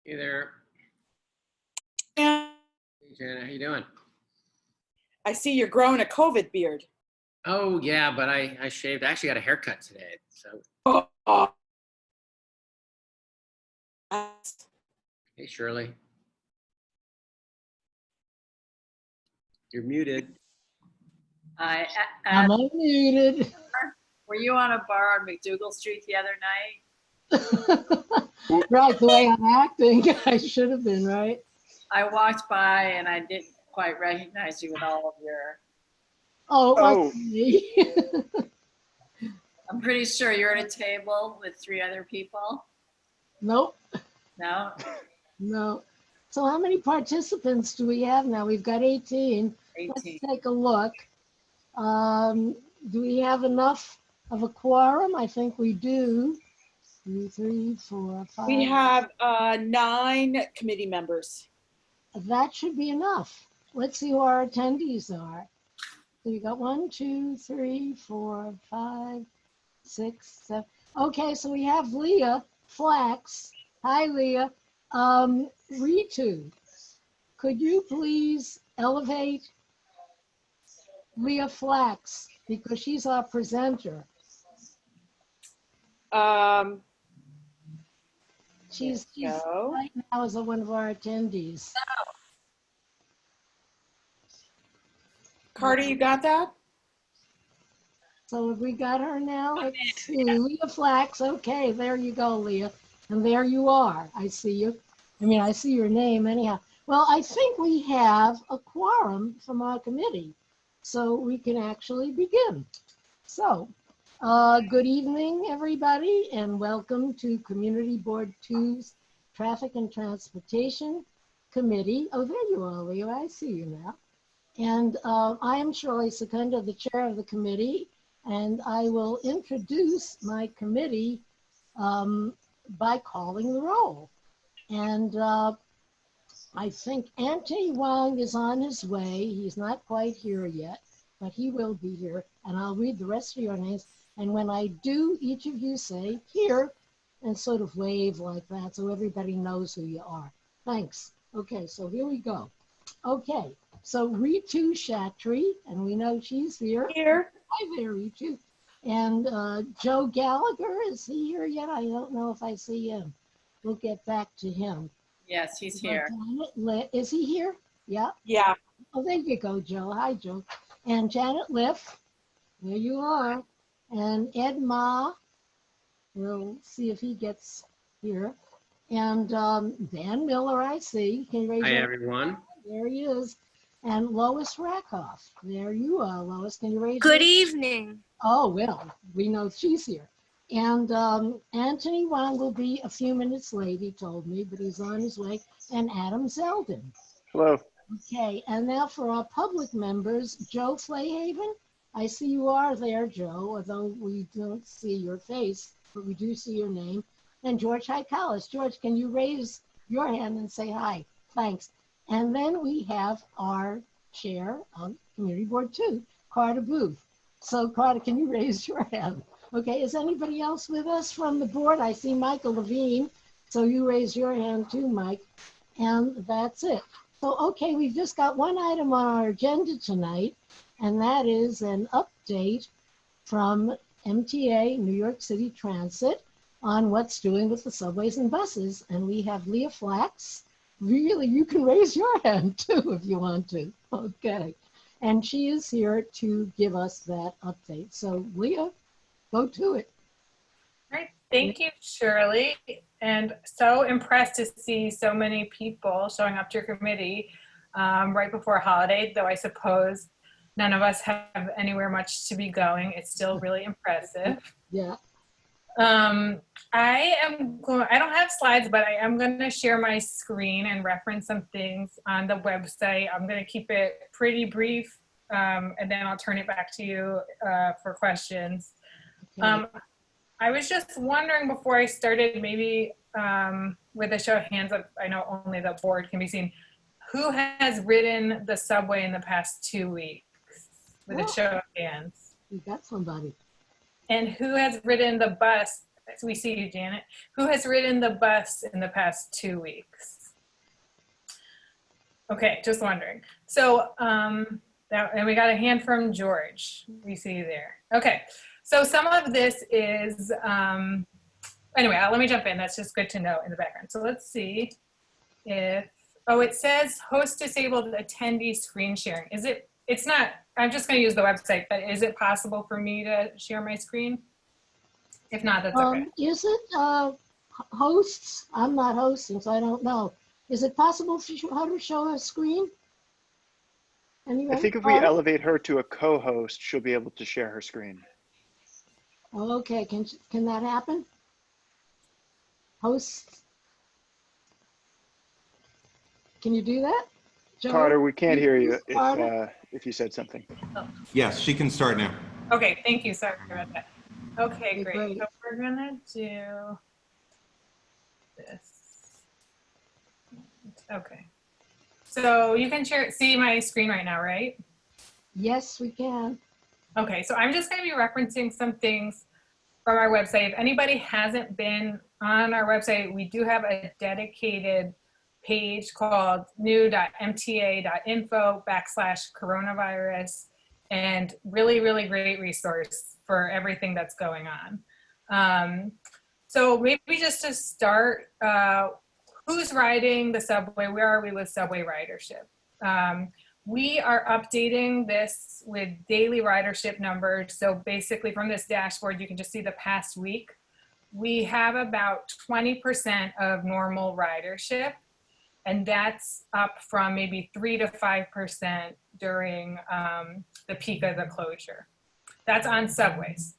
Hey there. Yeah. Hey, Jana, how you doing? I see you're growing a COVID beard. Oh, yeah, but I shaved. I actually got a haircut today. So, Oh. hey, Shirley. You're muted. I'm unmuted. Were you on a bar on McDougal Street the other night? Right, the way I'm acting, I should have been, right? I walked by and I didn't quite recognize you with all of your. Oh, it wasn't me. I'm pretty sure you're at a table with 3 other people. Nope, No? no. So how many participants do we have now? We've got 18. 18. Let's take a look. Do we have enough of a quorum? I think we do. 2, 3, 4, 5. We have 9 committee members. That should be enough. Let's see who our attendees are. So we got 1, 2, 3, 4, 5, 6, 7. Okay, so we have Leah Flax. Hi, Leah. Ritu, could you please elevate Leah Flax because she's our presenter. She's right now as one of our attendees. Carter, you got that? So have we got her now? Let's see. Leah Flax. Okay, there you go, Leah. And there you are. I see you. I mean, I see your name anyhow. Well, I think we have a quorum from our committee, so we can actually begin. So, good evening, everybody, and welcome to Community Board 2's Traffic and Transportation Committee. Oh, there you are, Leah. I see you now. And I am Shirley Secunda, the chair of the committee, and I will introduce my committee by calling the roll. And I think Anthony Wong is on his way. He's not quite here yet, but he will be here. And I'll read the rest of your names. And when I do, each of you say here and sort of wave like that so everybody knows who you are. Thanks. Okay, so here we go. Okay, so Ritu Shatri, and we know she's here. Here. Hi there, Ritu. And Joe Gallagher, is he here yet? I don't know if I see him. We'll get back to him. Yes, he's here. Is he here? Yeah? Yeah. Oh, there you go, Joe. Hi, Joe. And Janet Liff, there you are. And Ed Ma, we'll see if he gets here. And Dan Miller, I see. Can you raise Hi, your everyone. hand? There he is. And Lois Rakoff. There you are, Lois. Can you raise Good evening. Oh, well, we know she's here. And Anthony Wong will be a few minutes late, he told me, but he's on his way. And Adam Zeldin. Hello. Okay, and now for our public members, Joe Flayhaven. I see you are there, Joe, although we don't see your face, but we do see your name. And George Hykalis. George, can you raise your hand and say hi? Thanks. And then we have our chair of Community Board 2, Carter Booth. So Carter, can you raise your hand? Okay, is anybody else with us from the board? I see Michael Levine, so you raise your hand too, Mike. And that's it. So, okay, we've just got one item on our agenda tonight, and that is an update from MTA, New York City Transit, on what's doing with the subways and buses. And we have Leah Flax. Really, you can raise your hand too if you want to. Okay. And she is here to give us that update. So Leah, go to it. All right. Thank you, Shirley. And so impressed to see so many people showing up to your committee right before a holiday, though I suppose none of us have anywhere much to be going. It's still really impressive. Yeah. I don't have slides, but I am going to share my screen and reference some things on the website. I'm going to keep it pretty brief, and then I'll turn it back to you for questions. Okay. I was just wondering before I started, maybe with a show of hands, I know only the board can be seen, who has ridden the subway in the past 2 weeks? With a show of hands. You got somebody. And who has ridden the bus we see you, Janet. Who has ridden the bus in the past 2 weeks? Okay, just wondering. So, and we got a hand from George. We see you there. Okay, so some of this is, anyway, let me jump in. That's just good to know in the background. So let's see if, oh, it says host disabled attendee screen sharing. Is it, it's not, I'm just gonna use the website, but is it possible for me to share my screen? If not, that's okay. Is it hosts? I'm not hosting, so I don't know. Is it possible for her to show a screen? I think if we elevate her to a co-host, she'll be able to share her screen. Okay, can that happen? Hosts? Can you do that? Joe? Carter, we can't hear you Carter? if you said something. Yes, she can start now. Okay, thank you. Sorry about that. Okay, Okay, great. great. So we're gonna do this. Okay. So you can see my screen right now, right? Yes, we can. Okay, so I'm just gonna be referencing some things from our website. If anybody hasn't been on our website, we do have a dedicated page called new.mta.info/coronavirus, and really, really great resource for everything that's going on. So maybe just to start, who's riding the subway? Where are we with subway ridership? We are updating this with daily ridership numbers. So basically from this dashboard, you can just see the past week. We have about 20% of normal ridership, and that's up from maybe 3 to 5% during the peak of the closure. That's on subways.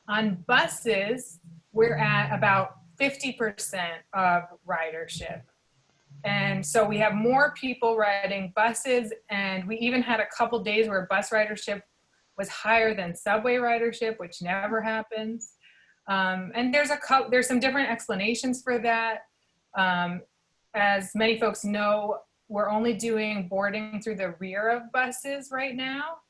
On buses, we're at about 50% of ridership. And so we have more people riding buses, and we even had a couple days where bus ridership was higher than subway ridership, which never happens. And there's some different explanations for that. As many folks know, we're only doing boarding through the rear of buses right now,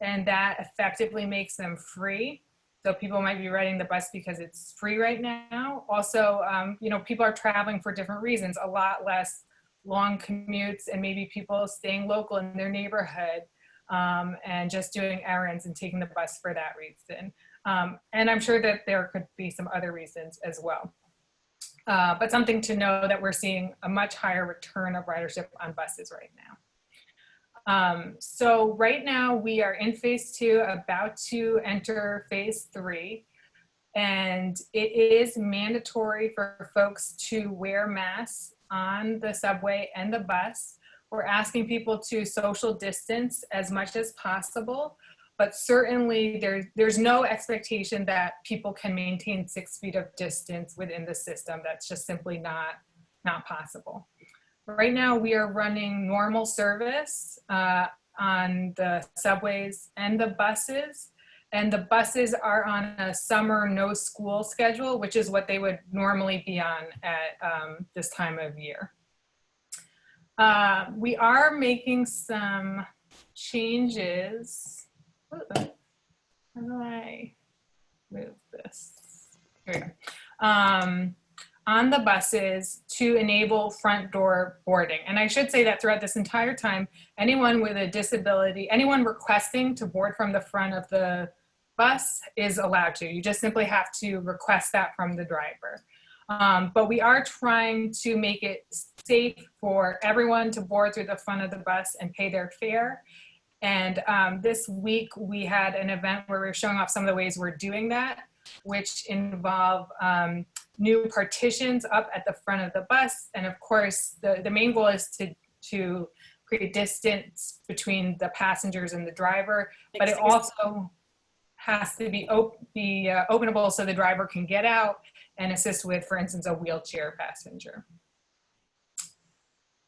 and that effectively makes them free. So people might be riding the bus because it's free right now. Also, you know, people are traveling for different reasons, a lot less long commutes, and maybe people staying local in their neighborhood and just doing errands and taking the bus for that reason. And I'm sure that there could be some other reasons as well. But something to know that we're seeing a much higher return of ridership on buses right now. So right now we are in phase 2, about to enter phase 3. And it is mandatory for folks to wear masks on the subway and the bus. We're asking people to social distance as much as possible, but certainly there's no expectation that people can maintain 6 feet of distance within the system. That's just simply not possible. Right now we are running normal service on the subways and the buses. And the buses are on a summer no school schedule, which is what they would normally be on at this time of year. We are making some changes. How do I move this? Here we go. On the buses to enable front door boarding. And I should say that throughout this entire time, anyone with a disability, anyone requesting to board from the front of the bus is allowed to. You just simply have to request that from the driver. But we are trying to make it safe for everyone to board through the front of the bus and pay their fare. And this week we had an event where we were showing off some of the ways we're doing that, which involve new partitions up at the front of the bus. And of course, the main goal is to create distance between the passengers and the driver, but it also has to be openable so the driver can get out and assist with, for instance, a wheelchair passenger.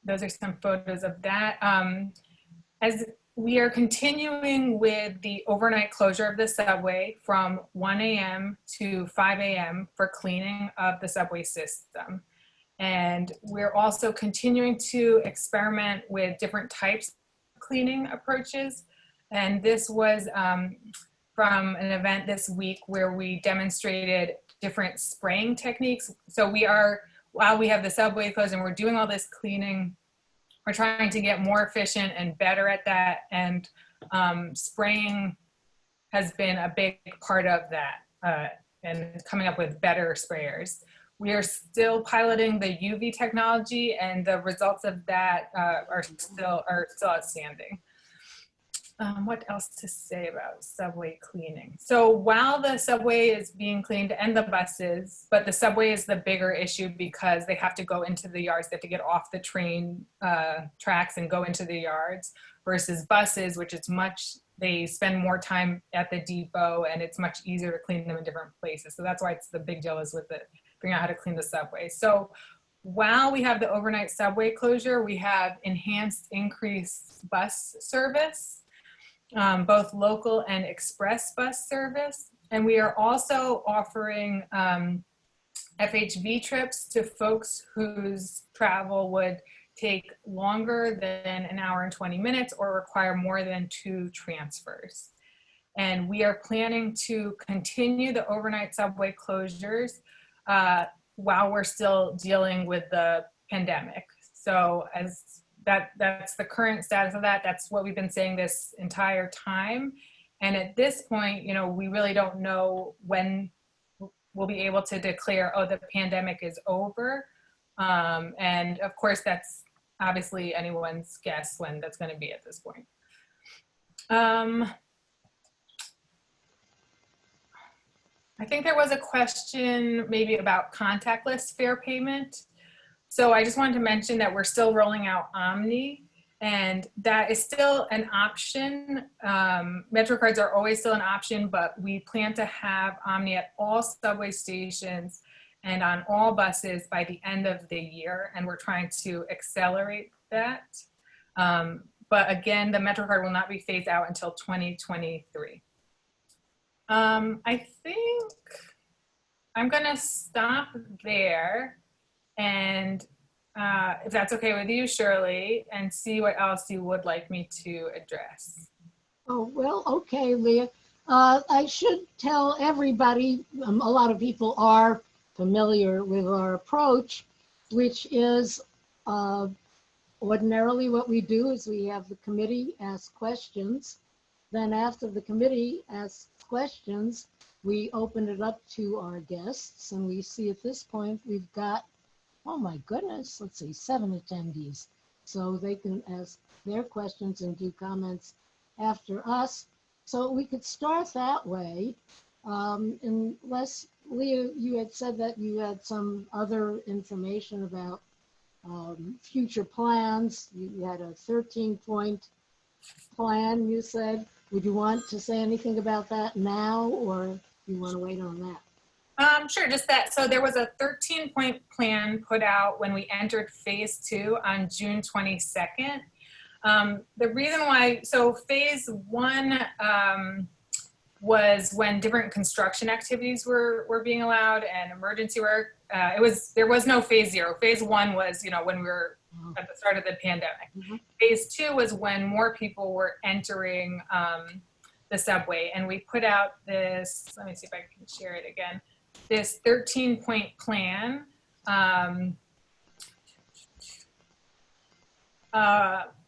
Those are some photos of that. As we are continuing with the overnight closure of the subway from 1 a.m. to 5 a.m. for cleaning of the subway system. And we're also continuing to experiment with different types of cleaning approaches. And this was from an event this week where we demonstrated different spraying techniques. So while we have the subway closed and we're doing all this cleaning, we're trying to get more efficient and better at that. And spraying has been a big part of that, and coming up with better sprayers. We are still piloting the UV technology, and the results of that are still outstanding. What else to say about subway cleaning? So while the subway is being cleaned and the buses, but the subway is the bigger issue because they have to go into the yards, they have to get off the train tracks and go into the yards, versus buses, which is they spend more time at the depot and it's much easier to clean them in different places. So that's why it's the big deal is with figuring out how to clean the subway. So while we have the overnight subway closure, we have increased bus service, both local and express bus service. And we are also offering FHV trips to folks whose travel would take longer than an hour and 20 minutes or require more than 2 transfers. And we are planning to continue the overnight subway closures while we're still dealing with the pandemic. So that's the current status of that. That's what we've been saying this entire time. And at this point, we really don't know when we'll be able to declare, oh, the pandemic is over. And of course, that's obviously anyone's guess when that's going to be at this point. I think there was a question maybe about contactless fare payment. So I just wanted to mention that we're still rolling out Omni, and that is still an option. MetroCards are always still an option, but we plan to have Omni at all subway stations and on all buses by the end of the year, and we're trying to accelerate that. But again, the MetroCard will not be phased out until 2023. I think I'm gonna stop there, and if that's okay with you, Shirley, and see what else you would like me to address. Oh, well, okay, Leah. I should tell everybody, a lot of people are familiar with our approach, which is ordinarily what we do is we have the committee ask questions. Then after the committee asks questions, we open it up to our guests, and we see at this point we've got, oh my goodness, let's see, 7 attendees. So they can ask their questions and do comments after us. So we could start that way, unless, Leah, you had said that you had some other information about future plans. You had a 13-point plan, you said. Would you want to say anything about that now, or do you want to wait on that? Sure, just that. So there was a 13-point plan put out when we entered phase 2 on June 22nd. The reason why, so phase 1 was when different construction activities were being allowed and emergency work. There was no phase 0. Phase 1 was, when we were at the start of the pandemic. Mm-hmm. Phase 2 was when more people were entering the subway, and we put out this, let me see if I can share it again, this 13-point plan.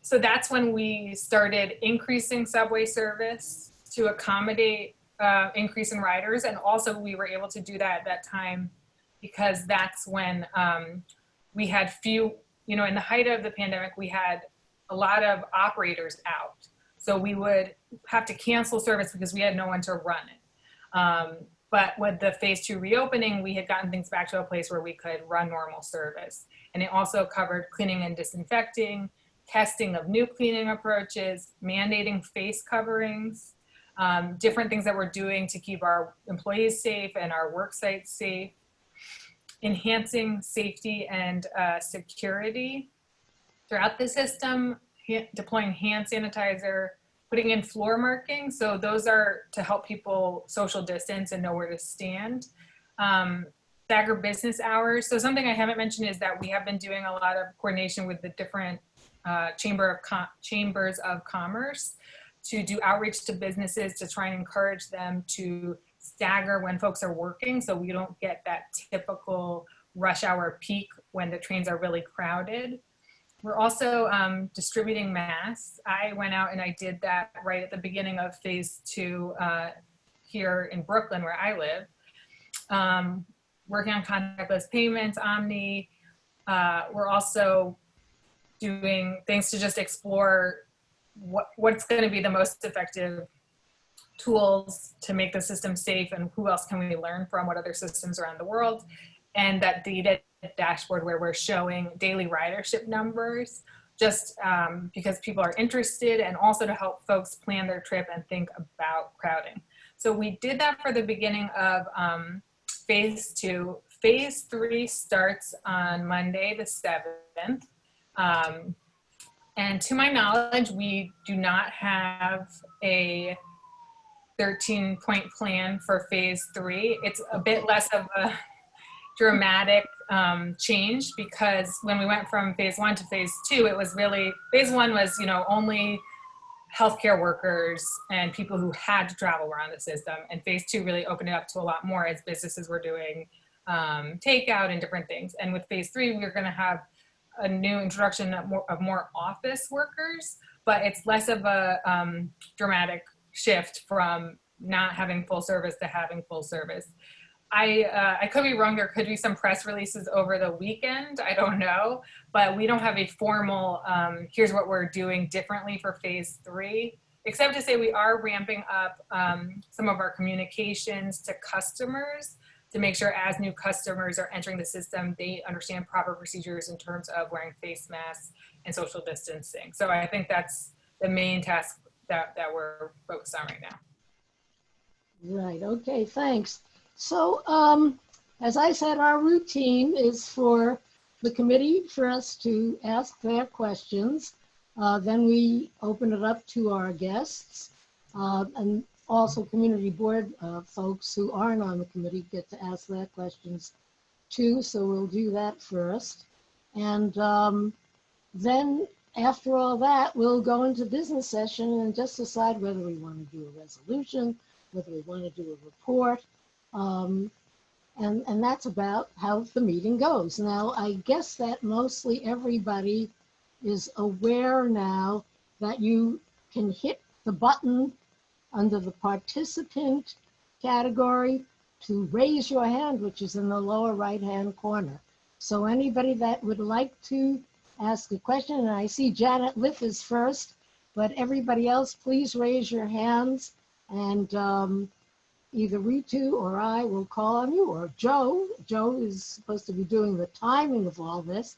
So that's when we started increasing subway service to accommodate increase in riders. And also we were able to do that at that time because that's when we had few, in the height of the pandemic, we had a lot of operators out. So we would have to cancel service because we had no one to run it. But with the phase 2 reopening, we had gotten things back to a place where we could run normal service. And it also covered cleaning and disinfecting, testing of new cleaning approaches, mandating face coverings, different things that we're doing to keep our employees safe and our work sites safe, enhancing safety and security throughout the system, deploying hand sanitizer, putting in floor markings. So those are to help people social distance and know where to stand. Stagger business hours. So something I haven't mentioned is that we have been doing a lot of coordination with the different chambers of commerce to do outreach to businesses to try and encourage them to stagger when folks are working so we don't get that typical rush hour peak when the trains are really crowded. We're also distributing masks. I went out and I did that right at the beginning of phase 2 here in Brooklyn, where I live. Working on contactless payments, Omni. We're also doing things to just explore what's going to be the most effective tools to make the system safe, and who else can we learn from, what other systems around the world. And that data dashboard where we're showing daily ridership numbers, just because people are interested, and also to help folks plan their trip and think about crowding. So we did that for the beginning of phase 2. Phase 3 starts on Monday the 7th. And to my knowledge, we do not have a 13-point plan for phase 3. It's a bit less of a dramatic change, because when we went from phase 1 to phase 2, it was really, phase 1 was, only healthcare workers and people who had to travel around the system. And phase 2 really opened it up to a lot more as businesses were doing takeout and different things. And with phase 3, we're going to have a new introduction of more office workers, but it's less of a dramatic shift from not having full service to having full service. I could be wrong. There could be some press releases over the weekend. I don't know, but we don't have a formal, here's what we're doing differently for phase 3, except to say we are ramping up some of our communications to customers to make sure as new customers are entering the system, they understand proper procedures in terms of wearing face masks and social distancing. So I think that's the main task that we're focused on right now. Right, okay, thanks. So, as I said, our routine is for the committee for us to ask their questions. Then we open it up to our guests, and also community board folks who aren't on the committee get to ask their questions too. So we'll do that first. And then after all that, we'll go into business session and just decide whether we want to do a resolution, whether we want to do a report. And that's about how the meeting goes. Now, I guess that mostly everybody is aware now that you can hit the button under the participant category to raise your hand, which is in the lower right-hand corner. So anybody that would like to ask a question, and I see Janet Liff is first, but everybody else, please raise your hands, and either Ritu or I will call on you, or Joe. Joe is supposed to be doing the timing of all this,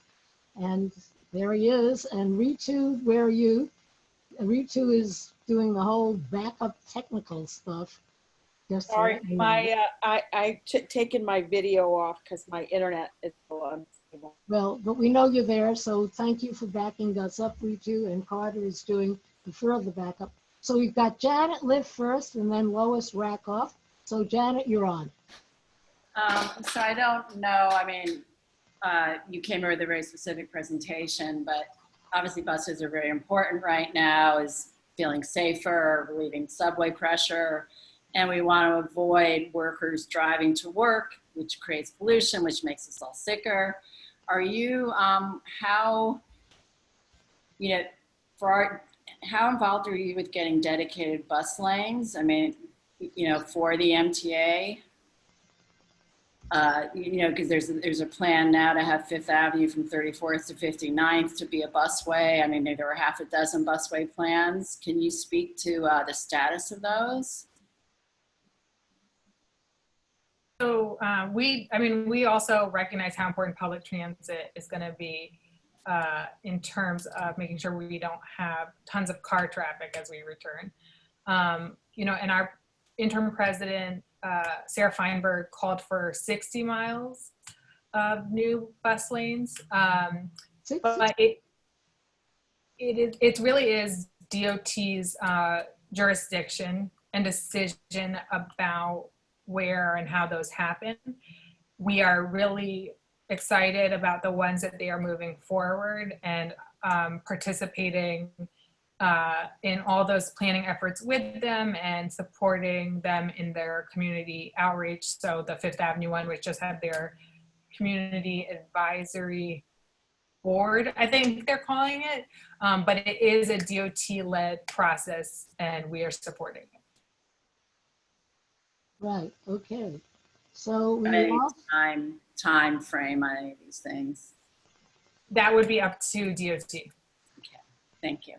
and there he is. And Ritu, where are you? Ritu is doing the whole backup technical stuff. Just Sorry, I taken my video off because my internet is so unstable. Well, but we know you're there, so thank you for backing us up, Ritu, and Carter is doing the further backup. So we've got Janet Liff first, and then Lois Rakoff. So Janet, you're on. So I don't know, I mean, you came here with a very specific presentation, but obviously buses are very important right now, is feeling safer, relieving subway pressure, and we want to avoid workers driving to work, which creates pollution, which makes us all sicker. Are you, how involved are you with getting dedicated bus lanes? I mean, for the MTA, because there's a plan now to have Fifth Avenue from 34th to 59th to be a busway. I mean, there were half a dozen busway plans. Can you speak to the status of those? So we also recognize how important public transit is going to be in terms of making sure we don't have tons of car traffic as we return. And our interim president, Sarah Feinberg, called for 60 miles of new bus lanes. But it really is DOT's jurisdiction and decision about where and how those happen. We are really excited about the ones that they are moving forward and participating in all those planning efforts with them and supporting them in their community outreach. So the Fifth Avenue one, which just had their community advisory board, I think they're calling it, but it is a DOT-led process, and we are supporting it. Right, okay. So we Any all, time frame on any of these things? That would be up to DOT. Okay, thank you.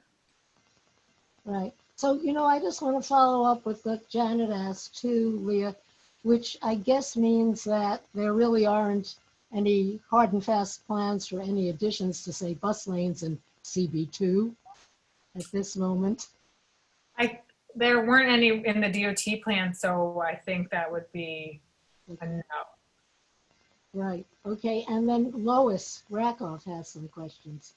right. So, you know, I just want to follow up with what Janet asked too, Leah, which I guess means that there really aren't any hard and fast plans for any additions to, say, bus lanes in CB2 at this moment. There weren't any in the DOT plan, so I think that would be a no. Right, okay, and then Lois Rakoff has some questions.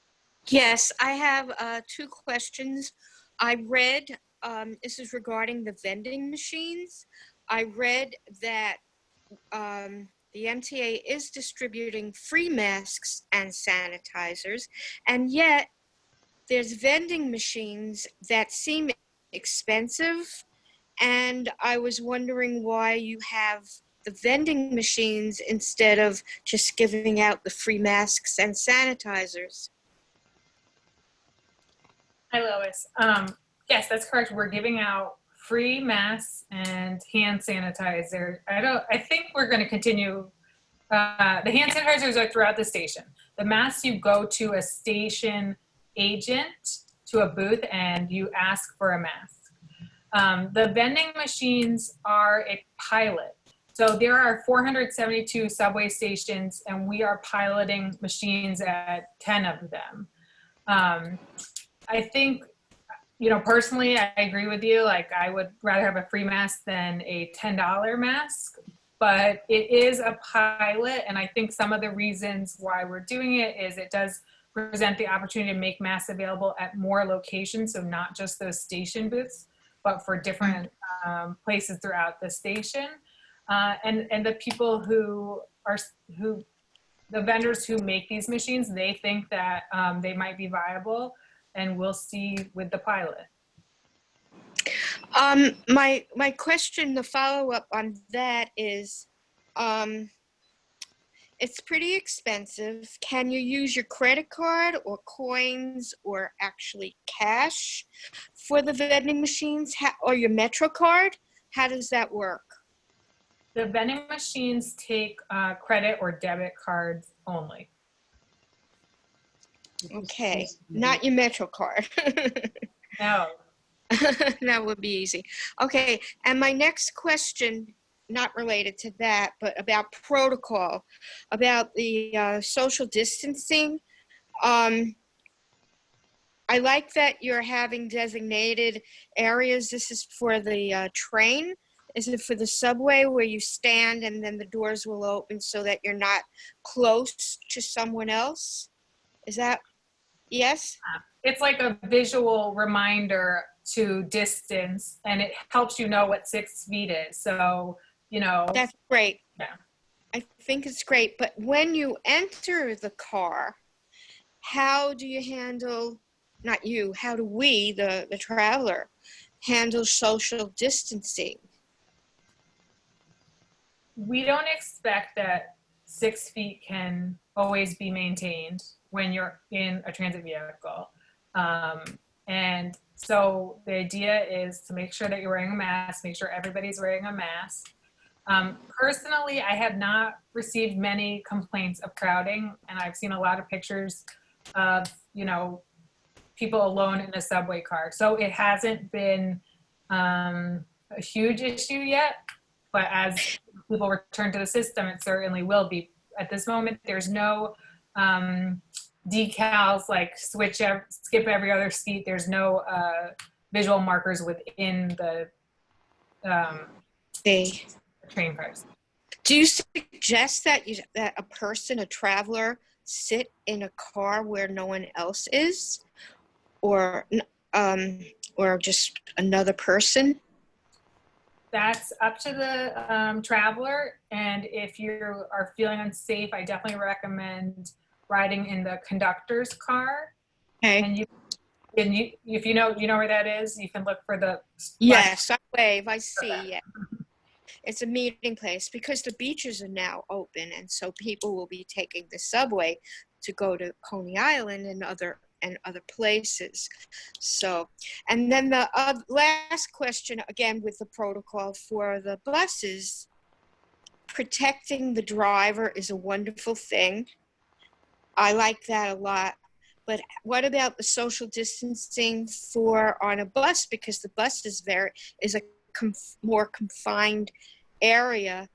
Yes, I have 2 questions. I read, this is regarding the vending machines. I read that the MTA is distributing free masks and sanitizers, and yet there's vending machines that seem expensive, and I was wondering why you have the vending machines instead of just giving out the free masks and sanitizers. Hi, Lois. Yes, that's correct. We're giving out free masks and hand sanitizer. I think we're going to continue. The hand sanitizers are throughout the station. The masks, you go to a station agent, to a booth, and you ask for a mask. The vending machines are a pilot. So there are 472 subway stations, and we are piloting machines at 10 of them. I think, you know, personally, I agree with you. Like, I would rather have a free mask than a $10 mask, but it is a pilot. And I think some of the reasons why we're doing it is it does present the opportunity to make masks available at more locations. So not just those station booths, but for different places throughout the station. And the people the vendors who make these machines, they think that they might be viable, and we'll see with the pilot. My question, the follow-up on that is, it's pretty expensive. Can you use your credit card or coins or actually cash for the vending machines, or your Metro card? How does that work? The vending machines take credit or debit cards only. Okay, not your Metro card. No. That would be easy. Okay, and my next question, not related to that, but about protocol, about the social distancing. I like that you're having designated areas. This is for the train. Is it for the subway where you stand and then the doors will open so that you're not close to someone else? Is that, yes? It's like a visual reminder to distance, and it helps you know what 6 feet is. So, you know. That's great. Yeah. I think it's great. But when you enter the car, how do you handle, not you, how do we, the traveler, handle social distancing? We don't expect that 6 feet can always be maintained when you're in a transit vehicle. And so the idea is to make sure that you're wearing a mask, make sure everybody's wearing a mask. Personally, I have not received many complaints of crowding, and I've seen a lot of pictures of, you know, people alone in a subway car. So it hasn't been a huge issue yet, but as people return to the system, it certainly will be. At this moment, there's no decals like skip every other seat. There's no visual markers within the train cars. Do you suggest that a person, a traveler, sit in a car where no one else is, or just another person? That's up to the traveler, and if you are feeling unsafe, I definitely recommend riding in the conductor's car. Okay. And And if you know where that is, you can look for the. Yes, I wave, I see, yeah. It's a meeting place because the beaches are now open, and so people will be taking the subway to go to Coney Island and other places. So, and then the last question, again with the protocol for the buses, protecting the driver is a wonderful thing. I like that a lot. But what about the social distancing for on a bus? Because the bus is a more confined area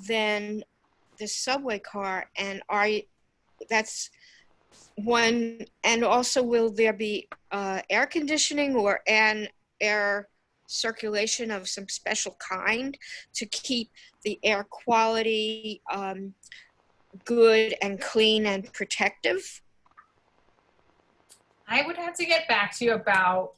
than the subway car, and that's one. And also, will there be air conditioning or an air circulation of some special kind to keep the air quality good and clean and protective? I would have to get back to you about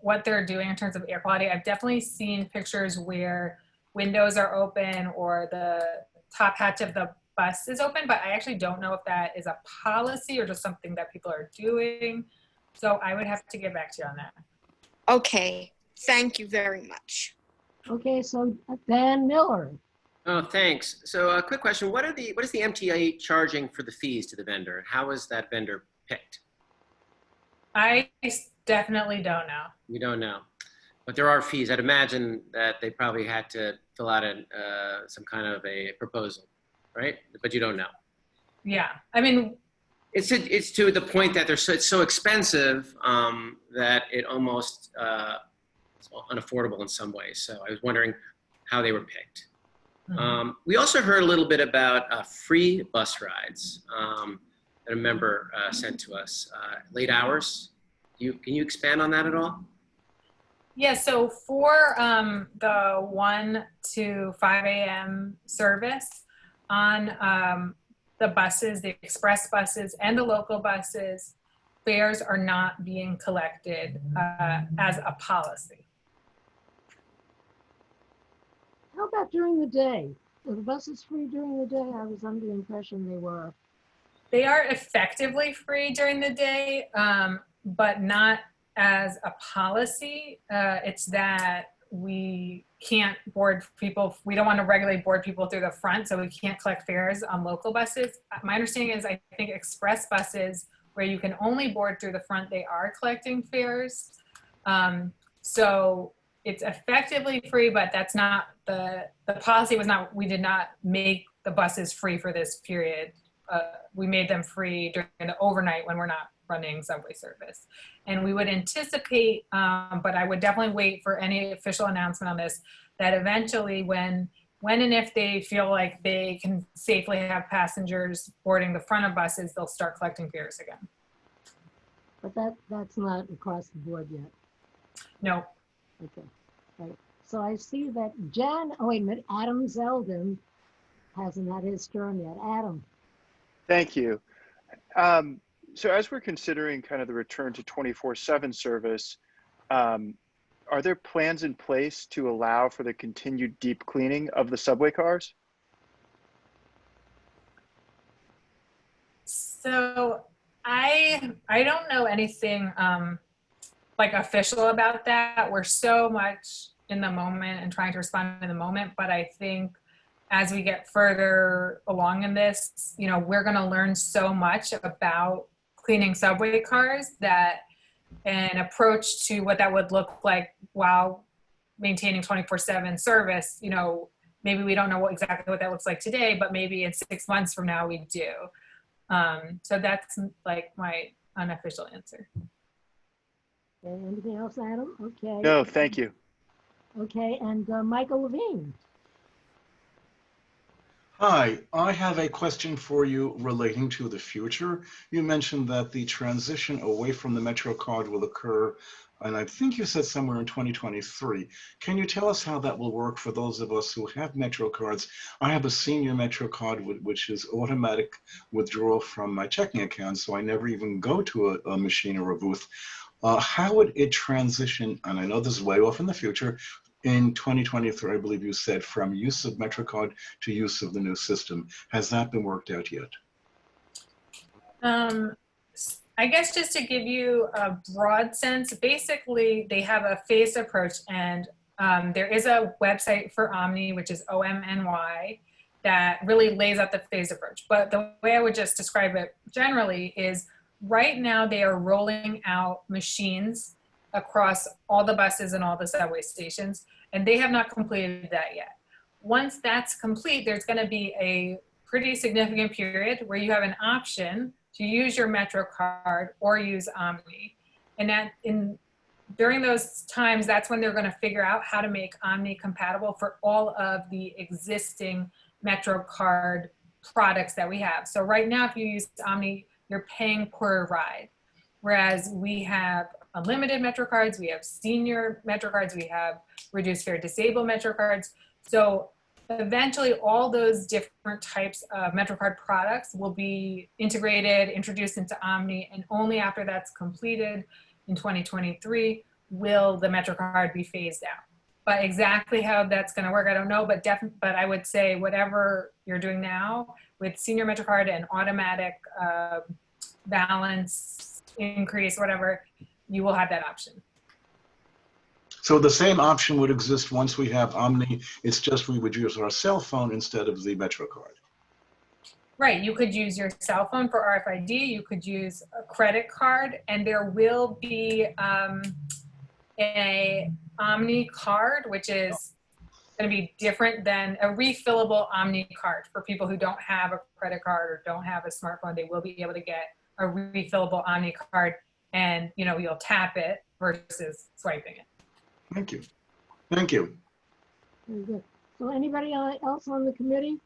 what they're doing in terms of air quality. I've definitely seen pictures where windows are open or the top hatch of the bus is open, but I actually don't know if that is a policy or just something that people are doing. So I would have to get back to you on that. Okay, thank you very much. Okay, so Dan Miller. Oh, thanks. So a quick question. What is the MTA charging for the fees to the vendor? How is that vendor picked? I definitely don't know. You don't know. But there are fees. I'd imagine that they probably had to fill out some kind of a proposal, right? But you don't know. Yeah, I mean, it's to the point that it's so expensive that it almost is unaffordable in some ways. So I was wondering how they were picked. Mm-hmm. We also heard a little bit about free bus rides that a member sent to us. Late hours. Can you expand on that at all? Yeah, so for the 1 to 5 a.m. service on the buses, the express buses and the local buses, fares are not being collected as a policy. How about during the day? Are the buses free during the day? I was under the impression they were. They are effectively free during the day, but not as a policy. It's that we can't board people. We don't want to regularly board people through the front, so we can't collect fares on local buses. My understanding is I think express buses, where you can only board through the front, they are collecting fares. So it's effectively free, but that's not the policy was not, we did not make the buses free for this period. We made them free during the overnight when we're not running subway service. And we would anticipate, but I would definitely wait for any official announcement on this, that eventually when and if they feel like they can safely have passengers boarding the front of buses, they'll start collecting fares again. But that's not across the board yet. No. Okay, right. So I see that Adam Zeldin hasn't had his turn yet. Adam. Thank you. So as we're considering kind of the return to 24/7 service, are there plans in place to allow for the continued deep cleaning of the subway cars? So I don't know anything like official about that. We're so much in the moment and trying to respond in the moment, but I think as we get further along in this, we're going to learn so much about cleaning subway cars that an approach to what that would look like while maintaining 24/7 service, maybe we don't know exactly what that looks like today, but maybe in 6 months from now we do. So that's like my unofficial answer. Okay, anything else, Adam? Okay. No, thank you. Okay, and Michael Levine. Hi, I have a question for you relating to the future. You mentioned that the transition away from the MetroCard will occur, and I think you said somewhere in 2023. Can you tell us how that will work for those of us who have MetroCards? I have a senior MetroCard, which is automatic withdrawal from my checking account, so I never even go to a machine or a booth. How would it transition, and I know this is way off in the future, in 2023, I believe you said, from use of MetroCard to use of the new system. Has that been worked out yet? I guess just to give you a broad sense, basically they have a phased approach, and there is a website for Omni, which is OMNY, that really lays out the phased approach. But the way I would just describe it generally is right now they are rolling out machines across all the buses and all the subway stations, and they have not completed that yet. Once that's complete, there's going to be a pretty significant period where you have an option to use your Metro card or use Omni. And during those times, that's when they're going to figure out how to make Omni compatible for all of the existing Metro card products that we have. So right now, if you use Omni, you're paying per ride. Whereas we have unlimited Metro cards, we have senior Metro cards, we have reduced fare disabled Metro cards. So eventually all those different types of MetroCard products will be integrated, introduced into Omni, and only after that's completed in 2023 will the MetroCard be phased out. But exactly how that's going to work, I don't know, but I would say whatever you're doing now with senior MetroCard and automatic balance increase, whatever, you will have that option. So the same option would exist once we have Omni. It's just we would use our cell phone instead of the Metro card. Right, you could use your cell phone for RFID, you could use a credit card, and there will be a Omni card, which is going to be different than a refillable Omni card for people who don't have a credit card or don't have a smartphone. They will be able to get a refillable Omni card, and you'll tap it versus swiping it. Thank you. Thank you. Very good. So anybody else on the committee?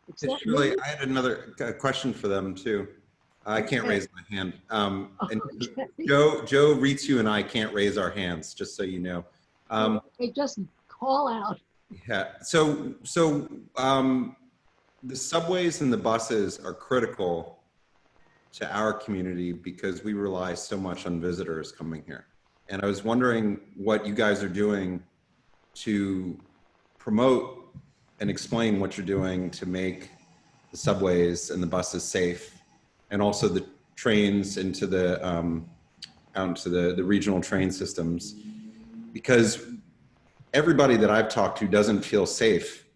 Shirley, I had another question for them too. I can't raise my hand. And Joe, Ritsu, and I can't raise our hands, just so you know. They just call out. Yeah. So the subways and the buses are critical to our community because we rely so much on visitors coming here. And I was wondering what you guys are doing to promote and explain what you're doing to make the subways and the buses safe, and also the trains into the out to the regional train systems, because everybody that I've talked to doesn't feel safe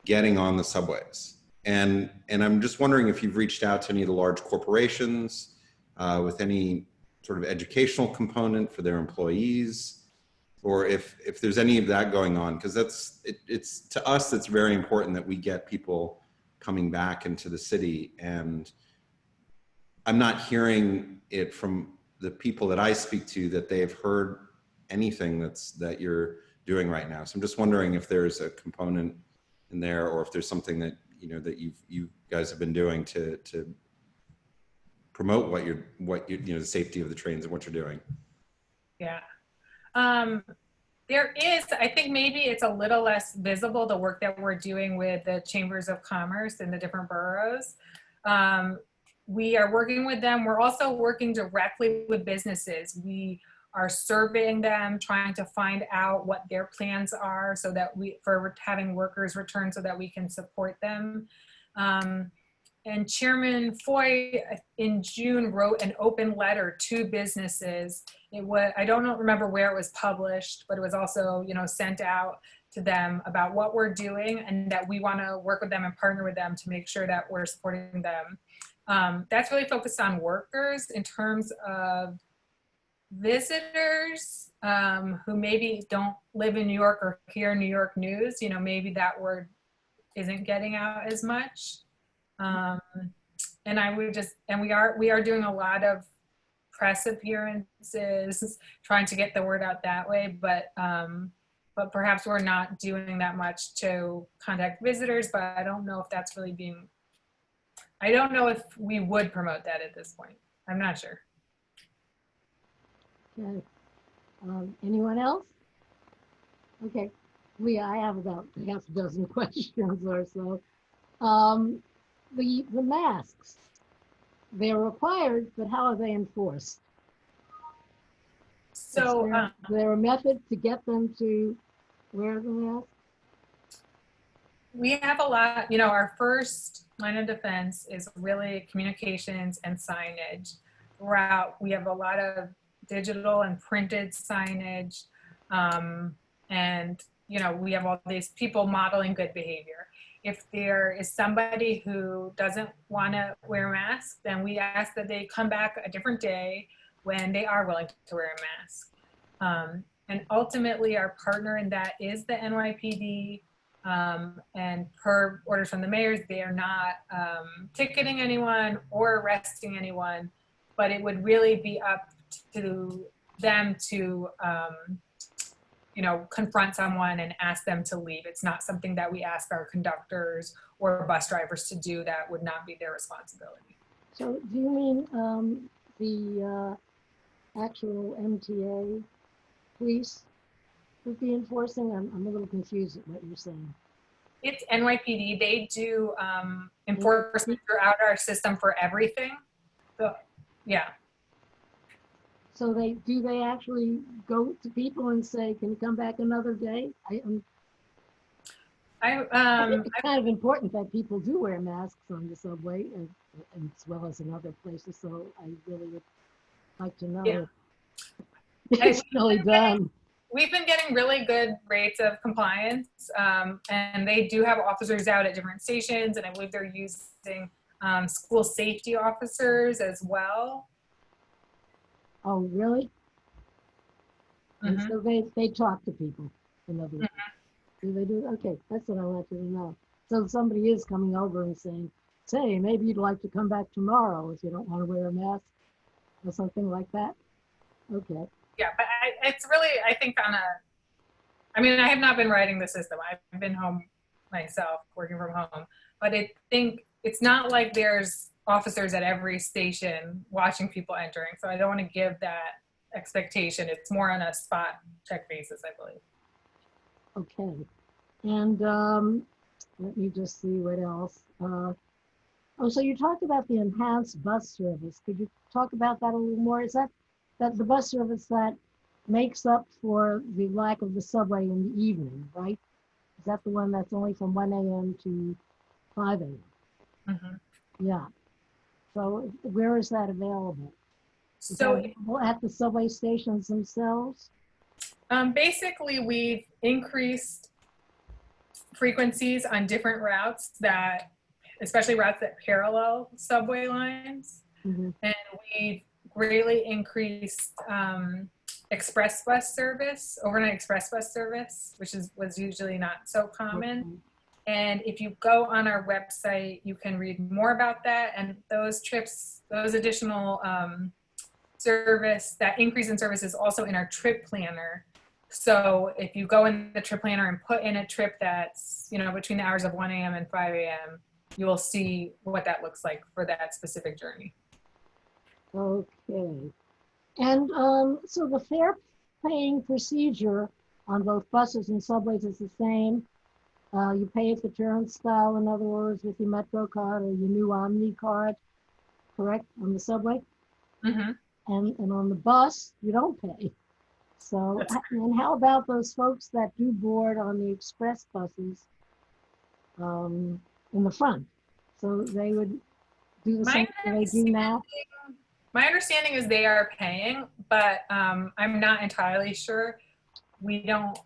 getting on the subways. And I'm just wondering if you've reached out to any of the large corporations with any sort of educational component for their employees, or if there's any of that going on, because it's to us, it's very important that we get people coming back into the city. And I'm not hearing it from the people that I speak to that they've heard anything that you're doing right now. So I'm just wondering if there's a component in there, or if there's something that that you guys have been doing to promote what you the safety of the trains and what you're doing. Yeah. There is, I think maybe it's a little less visible, the work that we're doing with the chambers of commerce in the different boroughs. We are working with them. We're also working directly with businesses. We are surveying them, trying to find out what their plans are so that for having workers return so that we can support them. And Chairman Foy in June wrote an open letter to businesses. I don't remember where it was published, but it was also, sent out to them about what we're doing and that we want to work with them and partner with them to make sure that we're supporting them. That's really focused on workers. In terms of visitors who maybe don't live in New York or hear New York news, maybe that word isn't getting out as much. And we are doing a lot of press appearances, trying to get the word out that way, but perhaps we're not doing that much to contact visitors, but I don't know if that's really I don't know if we would promote that at this point. I'm not sure. Okay. Anyone else? Okay. I have about half a dozen questions or so. The masks, they're required, but how are they enforced? So is there a method to get them to wear the mask? We have a lot, our first line of defense is really communications and signage. route, we have a lot of digital and printed signage. And, you know, we have all these people modeling good behavior. If there is somebody who doesn't want to wear a mask, then we ask that they come back a different day when they are willing to wear a mask. And ultimately, our partner in that is the NYPD. And per orders from the mayors, they are not ticketing anyone or arresting anyone, but it would really be up to them to, you know, confront someone and ask them to leave. It's not something that we ask our conductors or bus drivers to do. That would not be their responsibility. So do you mean the actual MTA police would be enforcing? I'm a little confused at what you're saying. It's NYPD. They do enforcement throughout our system for everything. So, yeah. So they actually go to people and say, can you come back another day? I think it's kind of important that people do wear masks on the subway and as well as in other places. So I really would like to know if it's really done. We've been getting really good rates of compliance, and they do have officers out at different stations, and I believe they're using school safety officers as well. Oh, really? And Mhm. so they talk to people, in other words. Do they do? Okay, that's what I wanted to know. So somebody is coming over and saying, say, maybe you'd like to come back tomorrow if you don't want to wear a mask or something like that. Okay. Yeah, but it's really, I think I mean, I have not been writing the system. I've been home myself, working from home, but I think it's not like there's officers at every station watching people entering. So I don't want to give that expectation. It's more on a spot check basis, I believe. Okay. And let me just see what else. Oh, so you talked about the enhanced bus service. Could you talk about that a little more? Is that the bus service that makes up for the lack of the subway in the evening, right? Is that the one that's only from 1 a.m. to 5 a.m.? Mm-hmm. Yeah. So where is that available? Is So that available at the subway stations themselves? basically, we've increased frequencies on different routes especially routes that parallel subway lines. Mm-hmm. And we've greatly increased express bus service, overnight express bus service, which was usually not so common. Okay. And if you go on our website, you can read more about that. And those trips, those additional service, that increase in service is also in our trip planner. So if you go in the trip planner and put in a trip that's, you know, between the hours of 1 a.m. and 5 a.m., you will see what that looks like for that specific journey. Okay. And so the fare paying procedure on both buses and subways is the same. You pay at the turnstile, in other words, with your Metro card or your new Omni card, correct, on the subway? Mm-hmm. And on the bus, you don't pay. So, and how about those folks that do board on the express buses in the front? So they would do the same thing they do now? My understanding is they are paying, but I'm not entirely sure. We don't,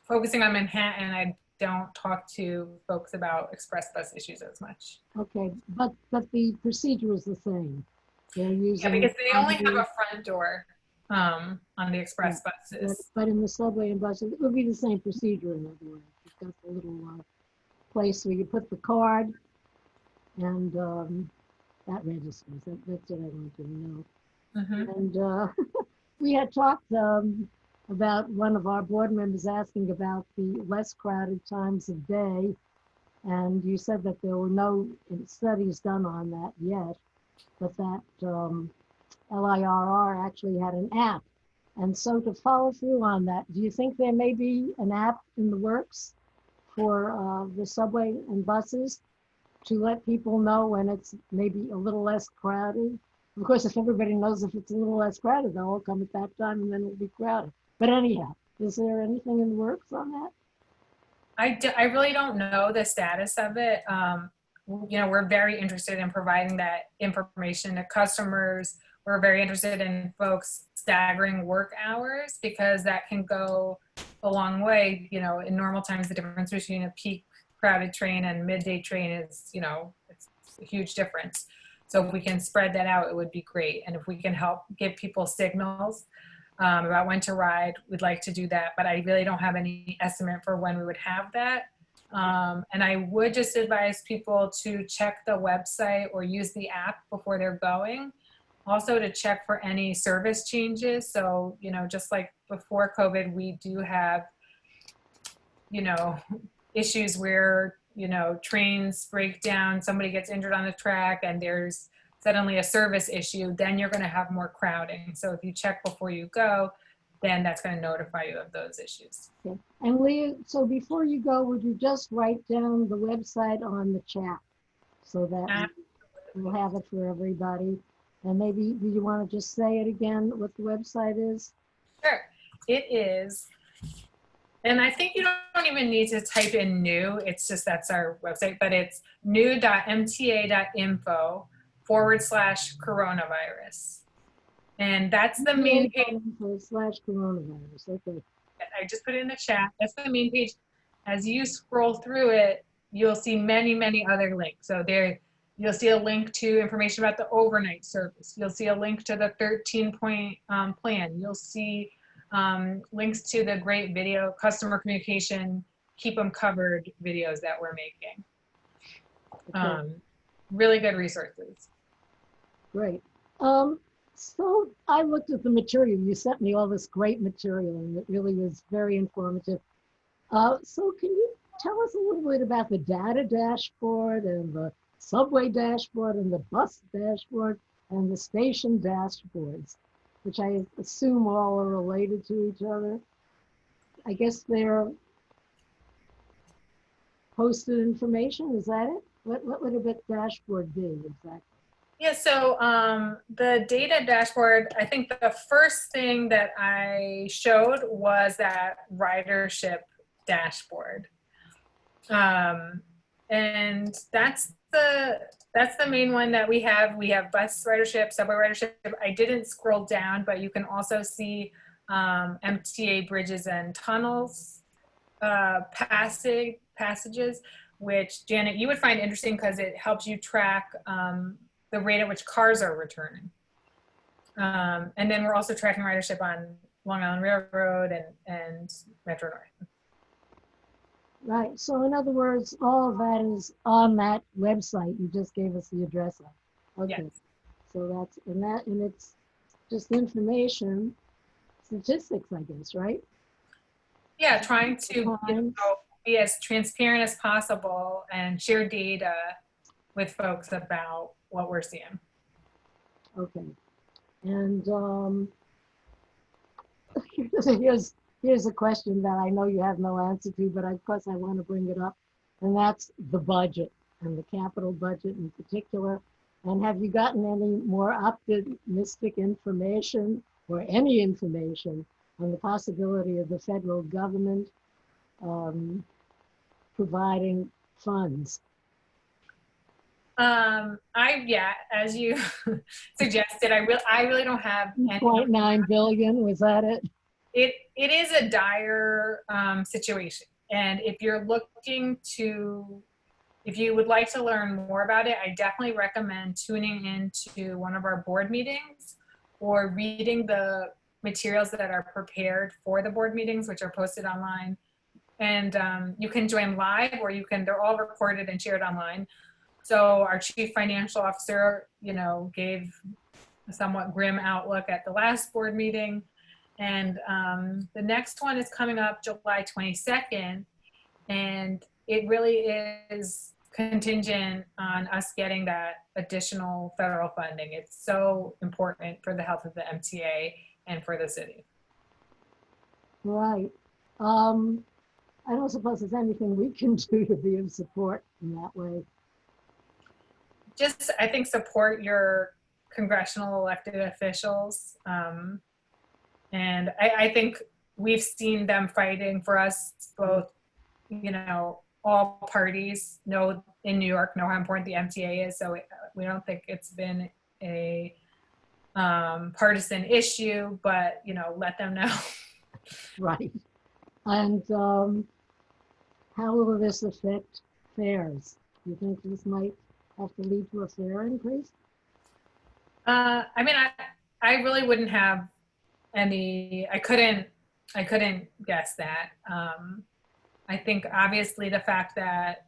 focusing on Manhattan, I don't talk to folks about express bus issues as much. Okay, but the procedure is the same. They're using. Yeah, because they only have a front door on the express buses. But in the subway and buses, it would be the same procedure, in other words. You've got the little place where you put the card and that registers. That's what I wanted to know. Mm-hmm. And we had talked about one of our board members asking about the less crowded times of day. And you said that there were no studies done on that yet, but that LIRR actually had an app. And so to follow through on that, do you think there may be an app in the works for the subway and buses to let people know when it's maybe a little less crowded? Of course, if everybody knows if it's a little less crowded, they'll all come at that time and then it'll be crowded. But anyhow, is there anything in the works on that? I really don't know the status of it. you know, we're very interested in providing that information to customers. We're very interested in folks staggering work hours because that can go a long way. You know, in normal times, the difference between a peak crowded train and midday train is, you know, it's a huge difference. So if we can spread that out, it would be great. And if we can help give people signals about when to ride, we'd like to do that. But I really don't have any estimate for when we would have that. And I would just advise people to check the website or use the app before they're going. Also to check for any service changes. So, you know, just like before COVID, we do have, you know, issues where, you know, trains break down, somebody gets injured on the track and there's suddenly a service issue, then you're going to have more crowding. So if you check before you go, then that's going to notify you of those issues. Okay. And Leah, so before you go, would you just write down the website on the chat so that we'll have it for everybody? And maybe, do you want to just say it again, what the website is? Sure. It is, and I think you don't even need to type in new, it's just that's our website, but it's new.mta.info/coronavirus. And that's the main page. /coronavirus, okay. I just put it in the chat. That's the main page. As you scroll through it, you'll see many, many other links. So there, you'll see a link to information about the overnight service. You'll see a link to the 13-point plan. You'll see links to the great video, customer communication, keep them covered videos that we're making. Okay. Really good resources. Great. So I looked at the material. You sent me all this great material and it really was very informative. So can you tell us a little bit about the data dashboard and the subway dashboard and the bus dashboard and the station dashboards, which I assume all are related to each other? I guess they're posted information, is that it? What would a bit dashboard be exactly? Yeah, so the data dashboard, I think the first thing that I showed was that ridership dashboard. And that's the main one that we have. We have bus ridership, subway ridership. I didn't scroll down, but you can also see MTA bridges and tunnels passages, which Janet, you would find interesting because it helps you track the rate at which cars are returning. And then we're also tracking ridership on Long Island Railroad and Metro North. Right, so in other words, all of that is on that website. You just gave us the address of. Okay, Yes. so that's, and it's just information, statistics, I guess, right? Yeah, trying to be as transparent as possible and share data with folks about what we're seeing. Okay, and here's a question that I know you have no answer to, but of course I want to bring it up, and that's the budget and the capital budget in particular. And have you gotten any more optimistic information or any information on the possibility of the federal government providing funds? Yeah, as you suggested, I really don't have any. 2.9 billion, was that it? It is a dire situation, and if you're looking to, if you would like to learn more about it, I definitely recommend tuning into one of our board meetings or reading the materials that are prepared for the board meetings, which are posted online. And you can join live, or they're all recorded and shared online. So our chief financial officer, you know, gave a somewhat grim outlook at the last board meeting. And the next one is coming up July 22nd. And it really is contingent on us getting that additional federal funding. It's so important for the health of the MTA and for the city. Right. I don't suppose there's anything we can do to be of support in that way. Just, I think, support your congressional elected officials. And I think we've seen them fighting for us both, you know, all parties know in New York know how important the MTA is. So we don't think it's been a partisan issue, but let them know. Right. And how will this affect fares? Do you think this might have to lead to a fare increase? I mean, I really wouldn't have I couldn't guess that. I think obviously the fact that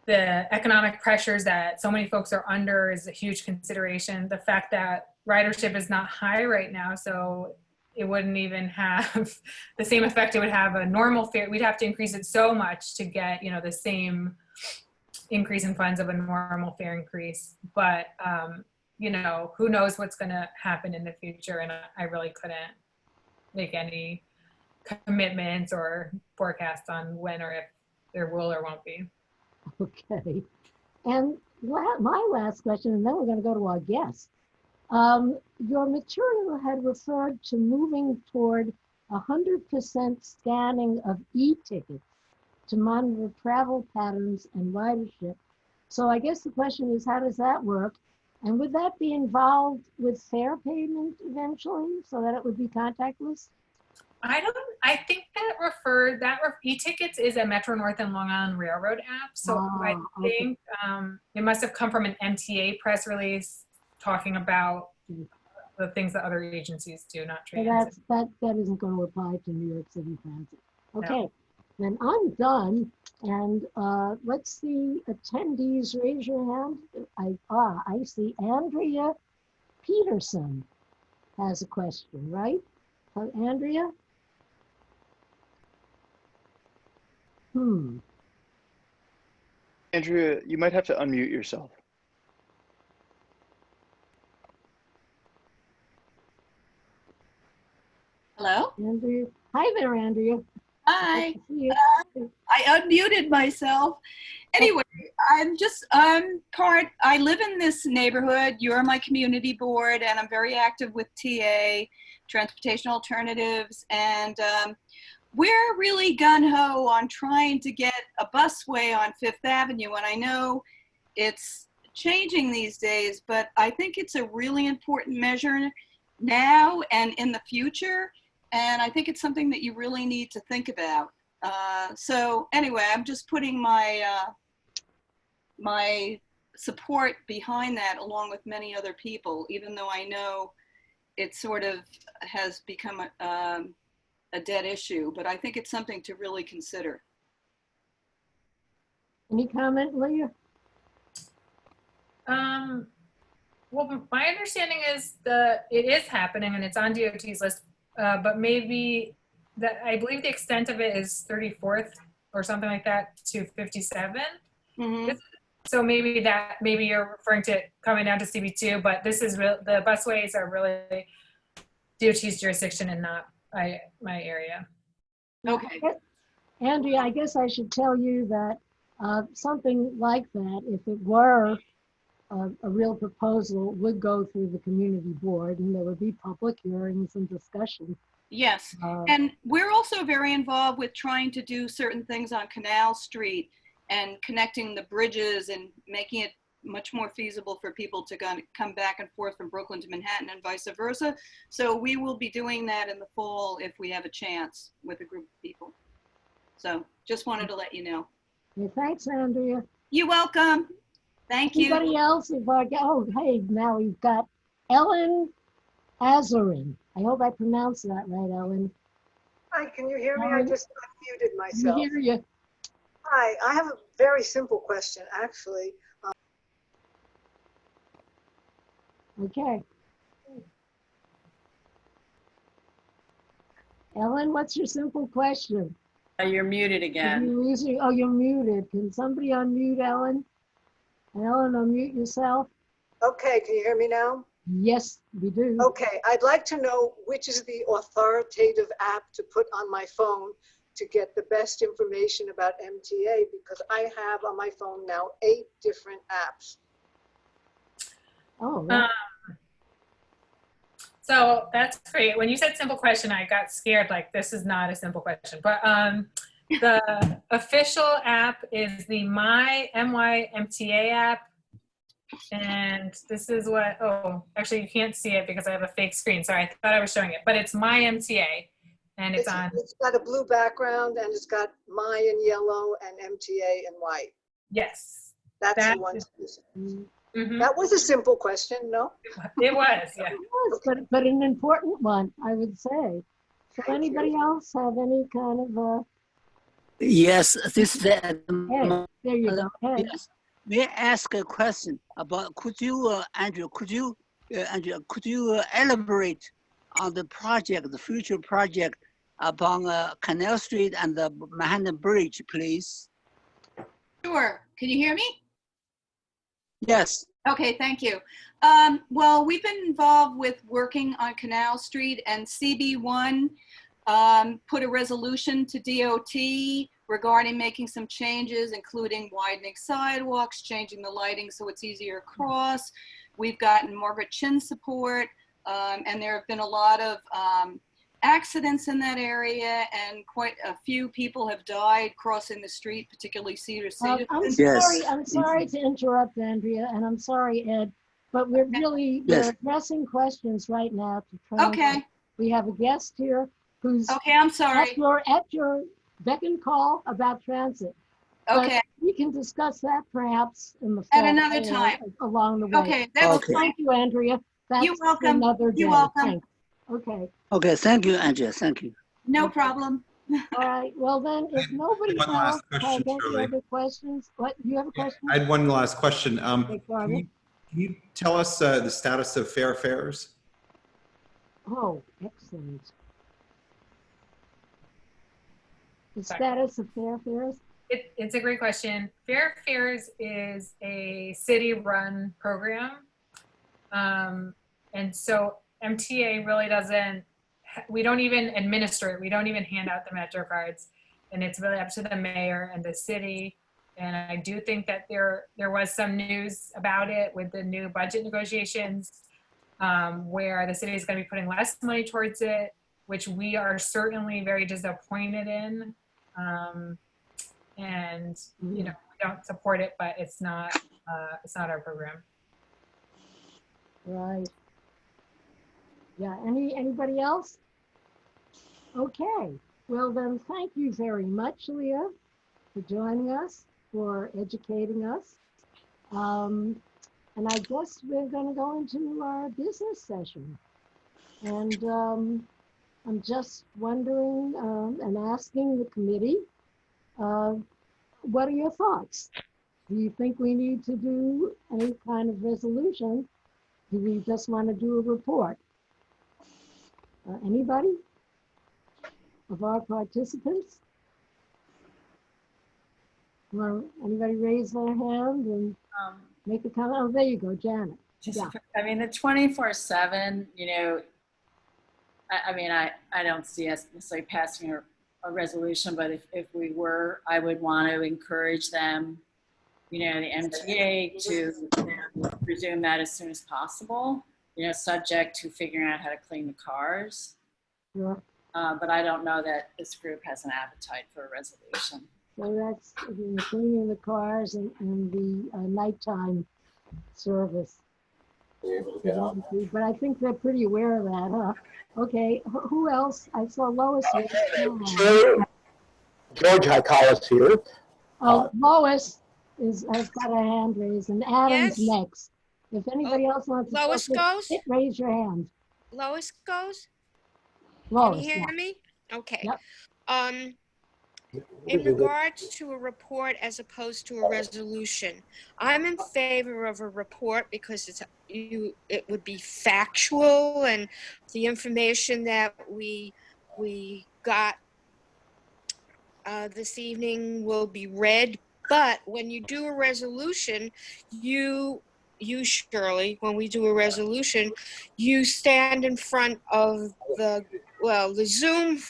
the economic pressures that so many folks are under is a huge consideration. The fact that ridership is not high right now, so it wouldn't even have the same effect it would have a normal fare. We'd have to increase it so much to get, the same increase in funds of a normal fare increase. But, who knows what's going to happen in the future. And I really couldn't make any commitments or forecasts on when or if there will or won't be. Okay. And my last question, and then we're going to go to our guest. Your material had referred to moving toward 100% scanning of e-tickets to monitor travel patterns and ridership. So I guess the question is, how does that work? And would that be involved with fare payment eventually, so that it would be contactless? I think e-tickets is a Metro North and Long Island Railroad app. So I think it must have come from an MTA press release talking about the things that other agencies do, not transit. So that isn't going to apply to New York City Transit. Okay, then I'm done. And let's see, attendees, raise your hand. I see Andrea Peterson has a question, right? Andrea? Andrea, you might have to unmute yourself. Hello? Andrea. Hi there, Andrea. Hi. I unmuted myself. Anyway, Card, I live in this neighborhood. You're my community board, and I'm very active with TA, Transportation Alternatives, and we're really gung-ho on trying to get a busway on Fifth Avenue, and I know it's changing these days, but I think it's a really important measure now and in the future. And I think it's something that you really need to think about. So anyway, I'm just putting my my support behind that, along with many other people, even though I know it sort of has become a dead issue. But I think it's something to really consider. Any comment, Leah? Well, my understanding is it is happening and it's on DOT's list. But maybe I believe the extent of it is 34th or something like that to 57. Mm-hmm. So maybe you're referring to coming down to CB2, but this is the busways are really DOT's jurisdiction and not my area. Okay. Andrea, I guess I should tell you that something like that, if it were a real proposal, would go through the community board, and there would be public hearings and discussion. Yes, and we're also very involved with trying to do certain things on Canal Street and connecting the bridges and making it much more feasible for people to come back and forth from Brooklyn to Manhattan and vice versa. So we will be doing that in the fall if we have a chance with a group of people. So just wanted to let you know. Okay, thanks, Andrea. You're welcome. Thank you. Anybody else? Oh, hey, now we've got Ellen Azarin. I hope I pronounced that right, Ellen. Hi, can you hear me? I just unmuted myself. I hear you. Hi, I have a very simple question, actually. Okay. Ellen, what's your simple question? You're muted again. You're muted. Can somebody unmute Ellen? Ellen, unmute yourself. Okay, can you hear me now? Yes, we do. Okay, I'd like to know which is the authoritative app to put on my phone to get the best information about MTA, because I have on my phone now 8 different apps. Oh, right. So that's great. When you said simple question, I got scared, like this is not a simple question. But The official app is the MyMTA app. And this is what, oh, actually you can't see it because I have a fake screen. Sorry, I thought I was showing it, but it's MyMTA. And it's on. It's got a blue background and it's got my in yellow and MTA in white. Yes. That's That the one. Mhm. That was a simple question, no? It was, yeah. It was, but an important one, I would say. So anybody else have any kind of Yes, this is Ed, there you go. Ed. yes. May I ask a question about? Could you, Andrew? Could you elaborate on the project, the future project upon Canal Street and the Manhattan Bridge, please? Sure. Can you hear me? Yes. Okay, thank you. Well, we've been involved with working on Canal Street, and CB1 put a resolution to DOT regarding making some changes, including widening sidewalks, changing the lighting so it's easier to cross. We've gotten Margaret Chin support, and there have been a lot of accidents in that area, and quite a few people have died crossing the street, particularly Cedar City. I'm sorry to interrupt, Andrea, and I'm sorry, Ed, but we're we're addressing questions right now to try. Okay. We have a guest here who's I'm sorry. At your beck and call about transit. Okay. But we can discuss that perhaps in the At fall another time. along the way. Okay, that's Thank you, Andrea. That's You're welcome. Another day. You're welcome. Thanks. Okay. Okay, thank you, Andrea. Thank you. No problem. All right. Well, then, if nobody One else last question, has any Shirley. other questions, what, you have a question? I had one last question. Okay, Can you tell us the status of fair fares? Oh, excellent. The status of fair fares? It's a great question. Fair Fares is a city-run program. And so MTA really doesn't, we don't even administer it. We don't even hand out the Metro cards. And it's really up to the mayor and the city. And I do think that there was some news about it with the new budget negotiations, where the city is going to be putting less money towards it, which we are certainly very disappointed in. And you know, we don't support it, but it's not our program. Right. Yeah, anybody else? Okay, well then, thank you very much, Leah, for joining us, for educating us. And I guess we're gonna go into our business session. And I'm just wondering and asking the committee, what are your thoughts? Do you think we need to do any kind of resolution? Do we just want to do a report? Anybody of our participants? Well, anybody raise their hand and make a comment? Oh, there you go, Janet. Yeah. I mean, the 24/7, you know, I mean, I don't see us necessarily passing a resolution, but if we were, I would want to encourage them, you know, the MTA to resume that as soon as possible, you know, subject to figuring out how to clean the cars. Yeah. But I don't know that this group has an appetite for a resolution. So that's cleaning the cars and the nighttime service. But I think they're pretty aware of that, huh? Okay, who else? I saw Lois. George Hicalis here. Oh, Lois has got a hand raised, and Adam's Yes. next. If anybody else wants to Lois goes? raise your hand. Lois goes? Lois, Can you hear yeah. me? Okay. Yep. In regards to a report as opposed to a resolution, I'm in favor of a report because it would be factual, and the information that we got this evening will be read. But when you do a resolution, you Shirley, when we do a resolution, you stand in front of the Zoom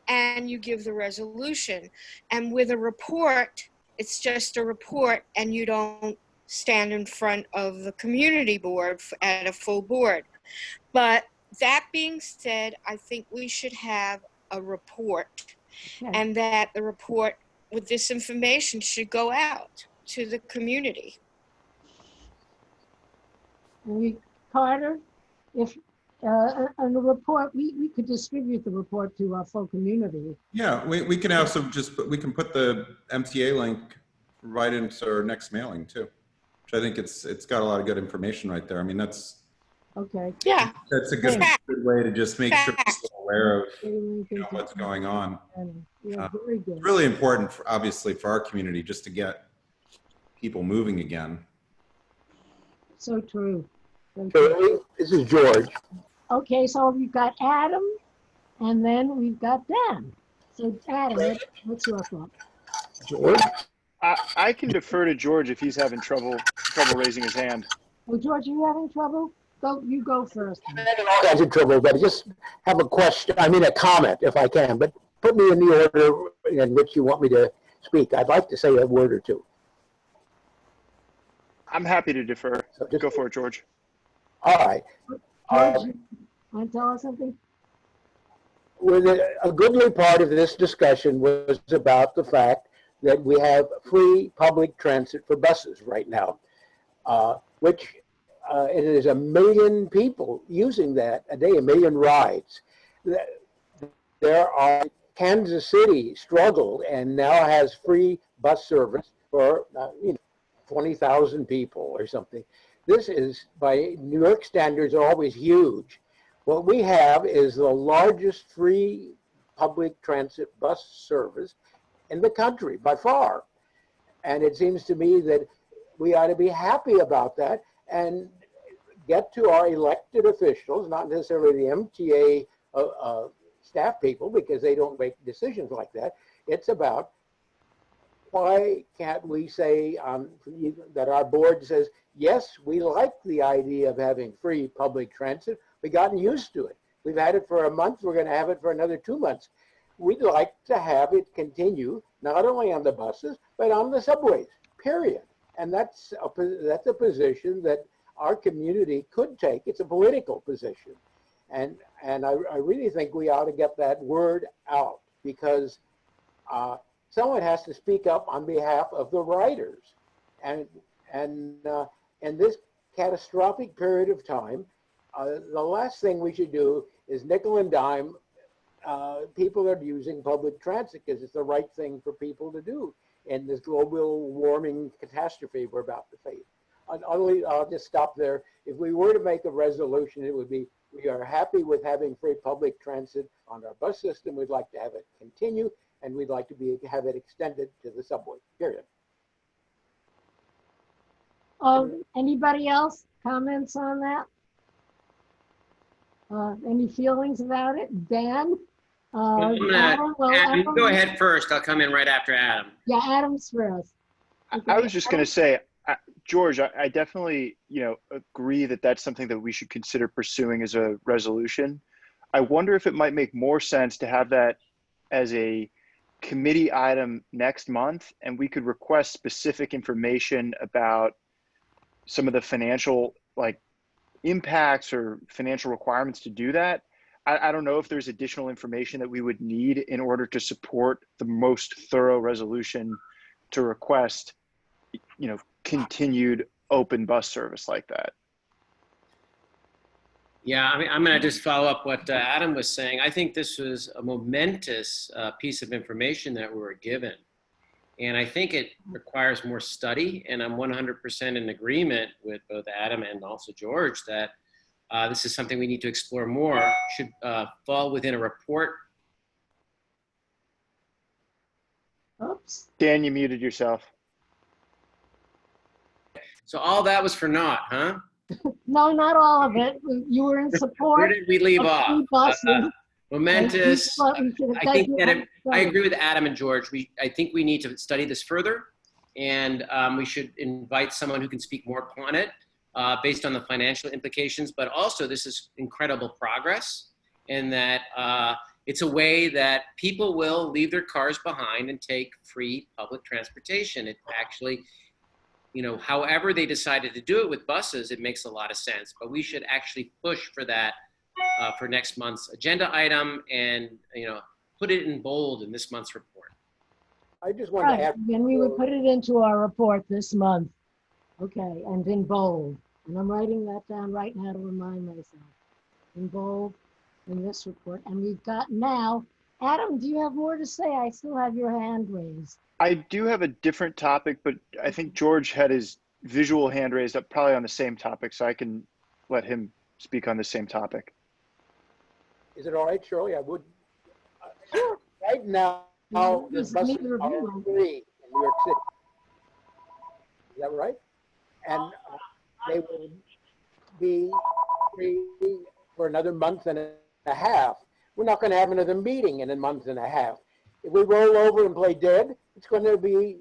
and you give the resolution. And with a report, it's just a report, and you don't stand in front of the community board at a full board. But that being said, I think we should have a report. Okay. and that the report with this information should go out to the community. Carter, if on the report, we could distribute the report to our full community. Yeah, we can also we can put the MTA link right into our next mailing too, which I think it's got a lot of good information right there. I mean, that's Okay. Yeah. a good way to just make sure people are aware of what's going on. Yeah, very good. It's really important, obviously, for our community just to get people moving again. So true. Shirley, this is George. Okay, so we've got Adam, and then we've got Dan. So Adam, what's your thought? George? I can defer to George if he's having trouble raising his hand. Oh, George, are you having trouble? You go first. I'm having all kinds of trouble, but I just have a question, a comment if I can, but put me in the order in which you want me to speak. I'd like to say a word or two. I'm happy to defer. Go for it, George. All right. George, want to tell us something? A goodly part of this discussion was about the fact that we have free public transit for buses right now, which it is 1 million people using that a day, 1 million rides. There are Kansas City struggled and now has free bus service for 20,000 people or something. This is, by New York standards, always huge. What we have is the largest free public transit bus service in the country by far. And it seems to me that we ought to be happy about that and get to our elected officials, not necessarily the MTA staff people, because they don't make decisions like that. It's about why can't we say that our board says, yes, we like the idea of having free public transit. We've gotten used to it. We've had it for a month. We're going to have it for another 2 months. We'd like to have it continue, not only on the buses, but on the subways, period. And that's a position that our community could take. It's a political position. And I really think we ought to get that word out, because someone has to speak up on behalf of the riders. And in this catastrophic period of time, the last thing we should do is nickel and dime people are using public transit because it's the right thing for people to do in this global warming catastrophe we're about to face. I'll just stop there. If we were to make a resolution, it would be, we are happy with having free public transit on our bus system. We'd like to have it continue, and we'd like to have it extended to the subway, period. Anybody else comments on that? Any feelings about it? Dan? Adam, go ahead first. I'll come in right after Adam. Yeah, Adam's first. Okay. I was just going to say, George, I definitely, agree that that's something that we should consider pursuing as a resolution. I wonder if it might make more sense to have that as a committee item next month, and we could request specific information about some of the financial impacts or financial requirements to do that. I don't know if there's additional information that we would need in order to support the most thorough resolution to request, continued open bus service like that. Yeah, I mean, I'm going to just follow up what Adam was saying. I think this was a momentous piece of information that we were given. And I think it requires more study. And I'm 100% in agreement with both Adam and also George that this is something we need to explore more, should fall within a report. Oops. Dan, you muted yourself. So all that was for naught, huh? No, not all of it. You were in support. Where did we leave off? Momentous. I think that I agree with Adam and George. I think we need to study this further, and we should invite someone who can speak more upon it based on the financial implications. But also, this is incredible progress, in that it's a way that people will leave their cars behind and take free public transportation. It actually, however they decided to do it with buses, it makes a lot of sense. But we should actually push for that for next month's agenda item, and put it in bold in this month's report. I just want to Right, add. and we would put it into our report this month. Okay, and in bold. And I'm writing that down right now to remind myself. In bold in this report. And we've got now, Adam, do you have more to say? I still have your hand raised. I do have a different topic, but I think George had his visual hand raised up probably on the same topic, so I can let him speak on the same topic. Is it all right, Shirley? I would. Sure. Right now, the buses are free in New York City. Is that right? And they will be free for another month and a half. We're not going to have another meeting in a month and a half. If we roll over and play dead, it's going to be,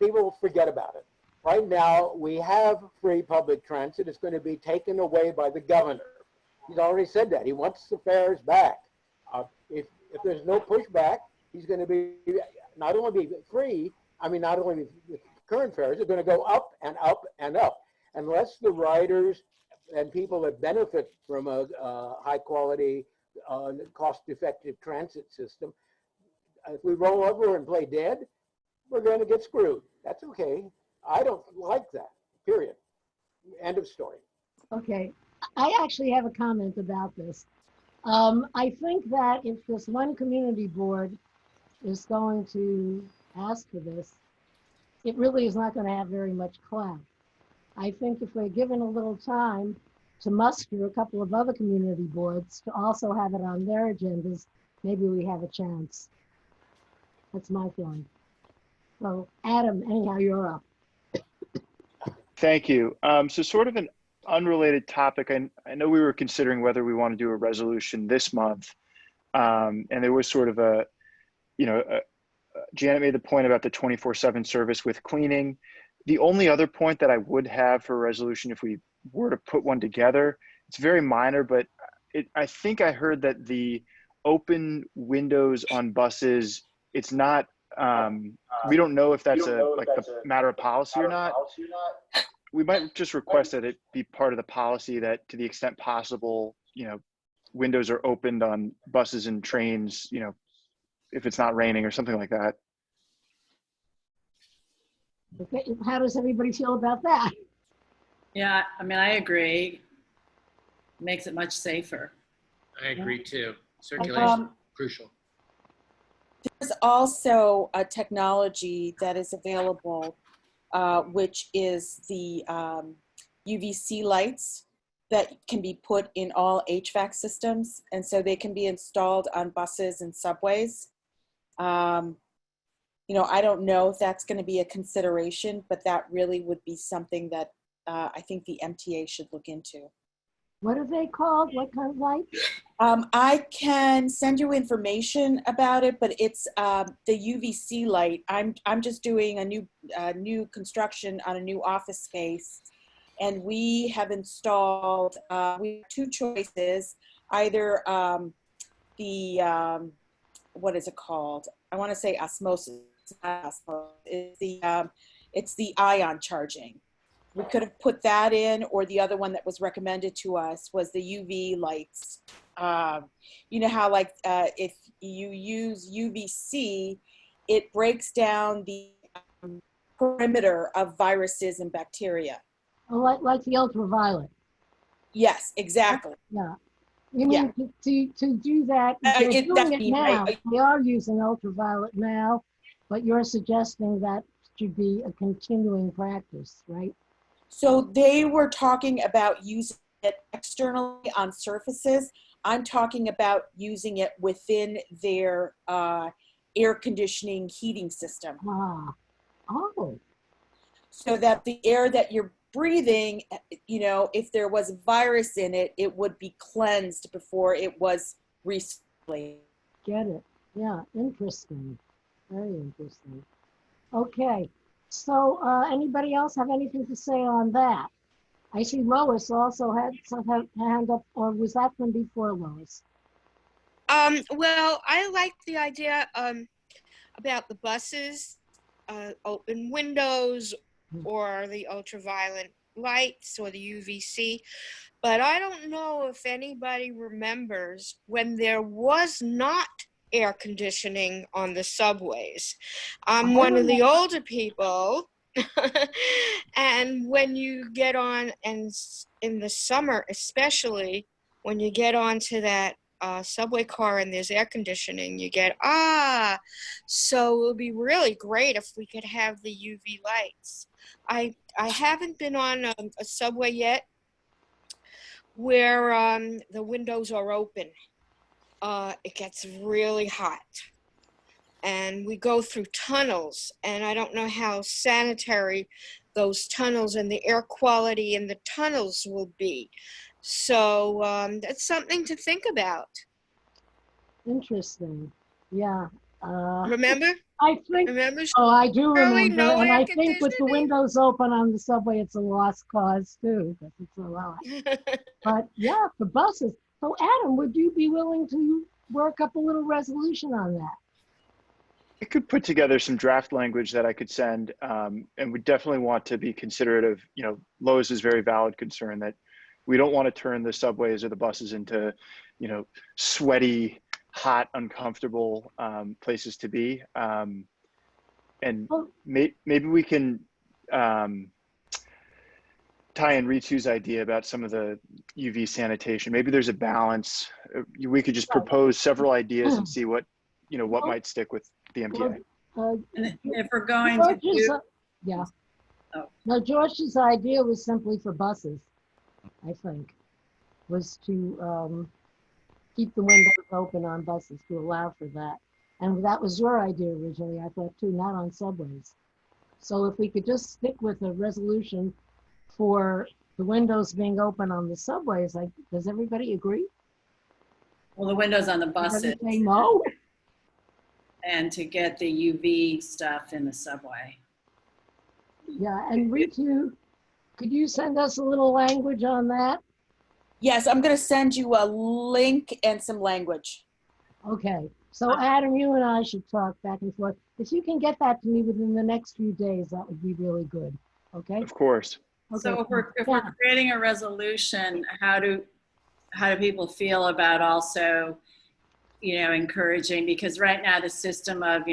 people will forget about it. Right now, we have free public transit. It's going to be taken away by the governor. He's already said that. He wants the fares back. If there's no pushback, he's going to be not only be free, I mean, not only the current fares, they're going to go up and up and up. Unless the riders and people that benefit from a high quality, cost-effective transit system, if we roll over and play dead, we're going to get screwed. That's okay. I don't like that, period. End of story. Okay, I actually have a comment about this. I think that if this one community board is going to ask for this, it really is not going to have very much clout. I think if we're given a little time to muster a couple of other community boards to also have it on their agendas, maybe we have a chance. That's my feeling. So Adam, anyhow, you're up. Thank you. So sort of an unrelated topic. I know we were considering whether we want to do a resolution this month. And there was sort of a, Janet made the point about the 24/7 service with cleaning. The only other point that I would have for a resolution, if we were to put one together, it's very minor, but I think I heard that the open windows on buses, it's not, we don't know if that's a matter of policy or not. We might just request that it be part of the policy that to the extent possible, windows are opened on buses and trains, if it's not raining or something like that. Okay, how does everybody feel about that? Yeah, I mean, I agree. Makes it much safer. I agree too. Circulation, crucial. There's also a technology that is available, which is the UVC lights that can be put in all HVAC systems. And so they can be installed on buses and subways. I don't know if that's going to be a consideration, but that really would be something that I think the MTA should look into. What are they called? What kind of lights? I can send you information about it, but it's the UVC light. I'm just doing a new construction on a new office space, and we have installed. We have two choices: either what is it called? I want to say osmosis. It's the ion charging. We could have put that in, or the other one that was recommended to us was the UV lights. You know how if you use UVC, it breaks down the perimeter of viruses and bacteria. Oh, like the ultraviolet. Yes, exactly. Yeah. You mean to do that, they're doing it now. Right. They are using ultraviolet now, but you're suggesting that should be a continuing practice, right? So they were talking about using it externally on surfaces. I'm talking about using it within their air conditioning heating system. Oh. So that the air that you're breathing, if there was a virus in it, it would be cleansed before it was recycled. Get it. Yeah, interesting. Very interesting. Okay. So anybody else have anything to say on that? I see Lois also had her hand up, or was that from before Lois? Well, I like the idea about the buses, open windows, or the ultraviolet lights, or the UVC, but I don't know if anybody remembers when there was not air conditioning on the subways. I'm one of the older people, and when you get on, and in the summer especially, when you get onto that subway car and there's air conditioning, you get, so it would be really great if we could have the UV lights. I haven't been on a subway yet where the windows are open. It gets really hot. And we go through tunnels, and I don't know how sanitary those tunnels and the air quality in the tunnels will be. So that's something to think about. Interesting. Yeah. Remember? I think. Remember? Oh, I do Shirley, remember, no and air I think with the windows open on the subway, it's a lost cause too, because it's a lot. But yeah, the buses. So Adam, would you be willing to work up a little resolution on that? I could put together some draft language that I could send, and we definitely want to be considerate of, Lois's very valid concern that we don't want to turn the subways or the buses into, sweaty, hot, uncomfortable places to be. And maybe we can tie in Ritu's idea about some of the UV sanitation. Maybe there's a balance. We could just propose several ideas and see what might stick with the MTA. And if we're going to do, yeah. Oh. No, George's idea was simply for buses, I think, was to keep the windows open on buses, to allow for that. And that was your idea originally, I thought too, not on subways. So if we could just stick with a resolution for the windows being open on the subways, does everybody agree? well, the windows on the buses, Say no? and to get the UV stuff in the subway. Yeah, and Ritu, could you send us a little language on that? Yes, I'm going to send you a link and some language. Okay, so Adam, you and I should talk back and forth. If you can get that to me within the next few days, that would be really good, okay? Of course. Okay. So if we're creating a resolution, how do people feel about also, encouraging, because right now the system of,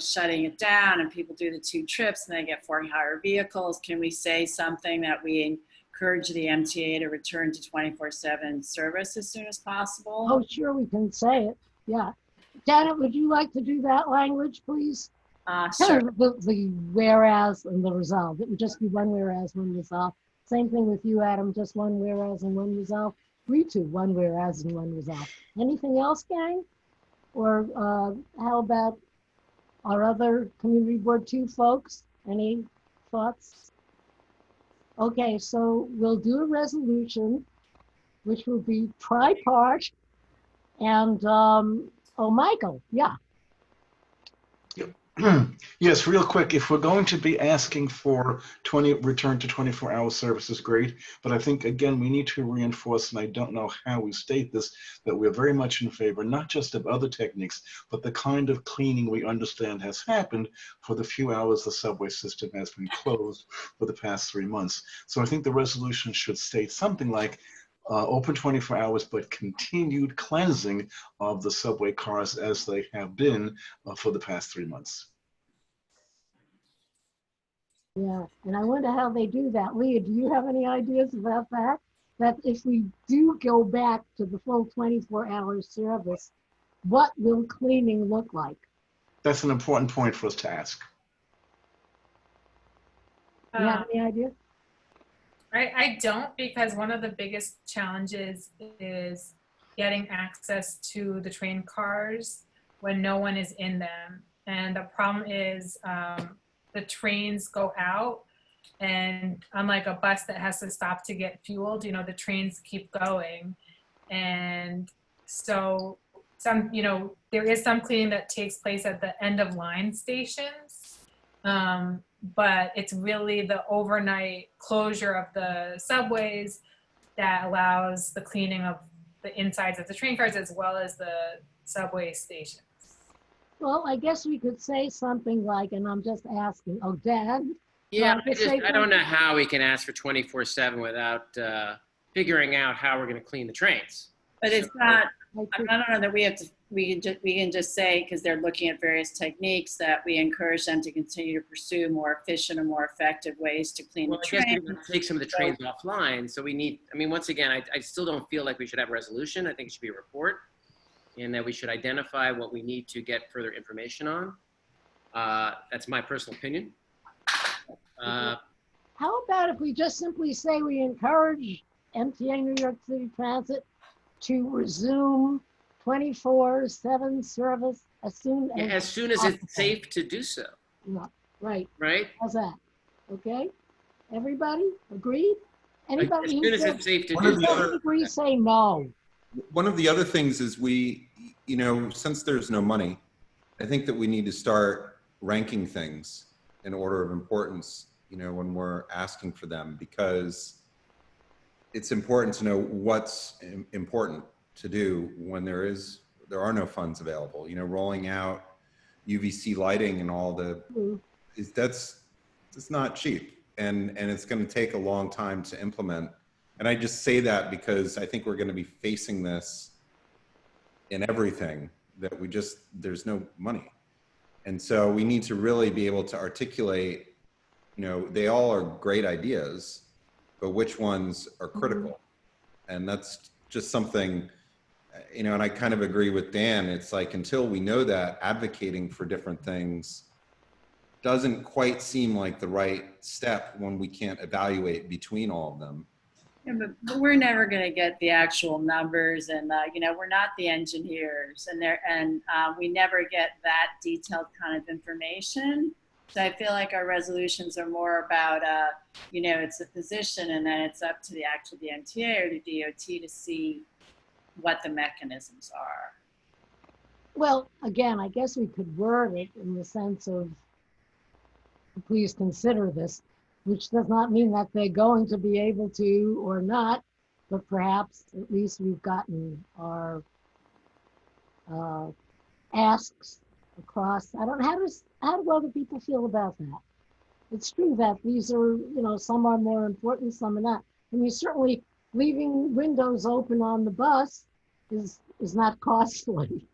shutting it down and people do the 2 trips and they get 4 higher vehicles. Can we say something that we encourage the MTA to return to 24/7 service as soon as possible? Oh, sure, we can say it, yeah. Janet, would you like to do that language, please? Sure. The whereas and the resolve. It would just be 1 whereas, 1 resolve. Same thing with you, Adam, just 1 whereas and 1 resolve. Ritu, 1 whereas and 1 resolve. Anything else, gang? Or how about our other community board 2 folks? Any thoughts? Okay, so we'll do a resolution, which will be tripart. And, Michael, yeah. Yes, real quick, if we're going to be asking for return to 24-hour service is great, but I think, again, we need to reinforce, and I don't know how we state this, that we're very much in favor, not just of other techniques, but the kind of cleaning we understand has happened for the few hours the subway system has been closed for the past 3 months. So I think the resolution should state something like, open 24 hours, but continued cleansing of the subway cars as they have been for the past 3 months. Yeah, and I wonder how they do that. Leah, do you have any ideas about that? That if we do go back to the full 24-hour service, what will cleaning look like? That's an important point for us to ask. Do you have any idea? I don't, because one of the biggest challenges is getting access to the train cars when no one is in them. And the problem is the trains go out, and unlike a bus that has to stop to get fueled, the trains keep going. And so there is some cleaning that takes place at the end of line stations. But it's really the overnight closure of the subways that allows the cleaning of the insides of the train cars as well as the subway stations. Well, I guess we could say something like, and I'm just asking, Dan? Yeah, I don't know how we can ask for 24/7 without figuring out how we're going to clean the trains. But it's not, I don't know that we have to we can just say, because they're looking at various techniques, that we encourage them to continue to pursue more efficient and more effective ways to clean Well, the I guess train. we're going to take some of the trains offline. So we need, I mean, once again, I still don't feel like we should have a resolution. I think it should be a report, and that we should identify what we need to get further information on. That's my personal opinion. How about if we just simply say we encourage MTA New York City Transit to resume 24/7 service as soon as it's safe to do so. Yeah, right. Right? How's that? Okay? Everybody agreed? Anybody As who soon as says it's safe to One do of the so. other- agree, say no. One of the other things is we, you know, since there's no money, I think that we need to start ranking things in order of importance, you know, when we're asking for them, because it's important to know what's important to do when there are no funds available. You know, rolling out UVC lighting and all the, that's not cheap, and it's going to take a long time to implement. And I just say that because I think we're going to be facing this in everything, that there's no money. And so we need to really be able to articulate, you know, they all are great ideas, but which ones are critical? And that's just something, you know, and I kind of agree with Dan. It's like, until we know that, advocating for different things doesn't quite seem like the right step when we can't evaluate between all of them. Yeah, but we're never going to get the actual numbers, and you know, we're not the engineers, and we never get that detailed kind of information. So I feel like our resolutions are more about, you know, it's a position, and then it's up to the MTA or the DOT to see what the mechanisms are. Well, again, I guess we could word it in the sense of, please consider this, which does not mean that they're going to be able to or not, but perhaps at least we've gotten our asks across. I don't know, how do other people feel about that? It's true that these are, you know, some are more important, some are not. I mean, certainly leaving windows open on the bus is not costly.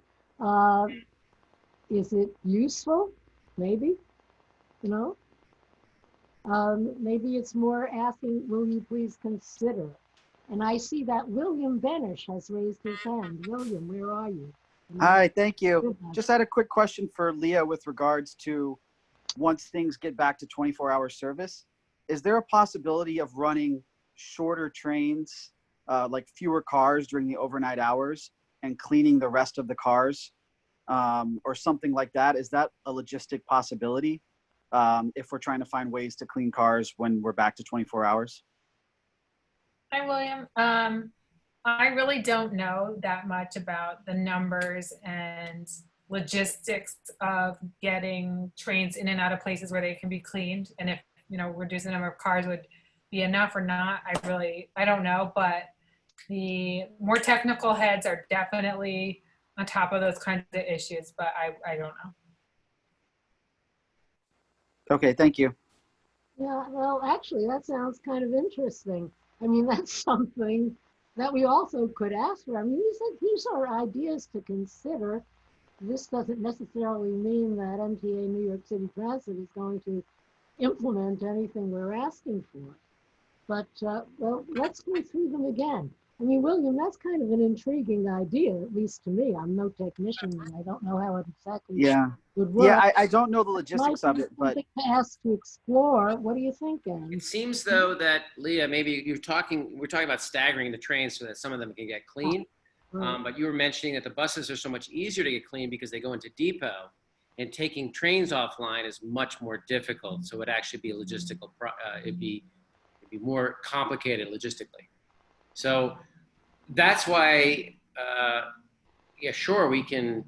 Is it useful? Maybe, you know? Maybe it's more asking, will you please consider? And I see that William Benish has raised his hand. William, where are you? Hi, thank you. Just had a quick question for Leah with regards to once things get back to 24-hour service, is there a possibility of running shorter trains, like fewer cars during the overnight hours and cleaning the rest of the cars or something like that? Is that a logistic possibility if we're trying to find ways to clean cars when we're back to 24 hours? Hi, William. I really don't know that much about the numbers and logistics of getting trains in and out of places where they can be cleaned, and if, you know, reducing the number of cars would be enough or not. I don't know, but the more technical heads are definitely on top of those kinds of issues, but I don't know. Okay, thank you. Yeah, well, actually, that sounds kind of interesting. I mean, that's something that we also could ask for. I mean, these are ideas to consider. This doesn't necessarily mean that MTA New York City Transit is going to implement anything we're asking for. But, well, let's go through them again. I mean, William, that's kind of an intriguing idea, at least to me. I'm no technician, and I don't know how it exactly would work. Yeah, I don't know the logistics of it, but to ask to explore. What do you think, Anne? It seems though that, Leah, maybe we're talking about staggering the trains so that some of them can get clean. But you were mentioning that the buses are so much easier to get clean because they go into depot, and taking trains offline is much more difficult. So it'd actually be a logistical, it'd be more complicated logistically. So that's why, yeah, sure, we can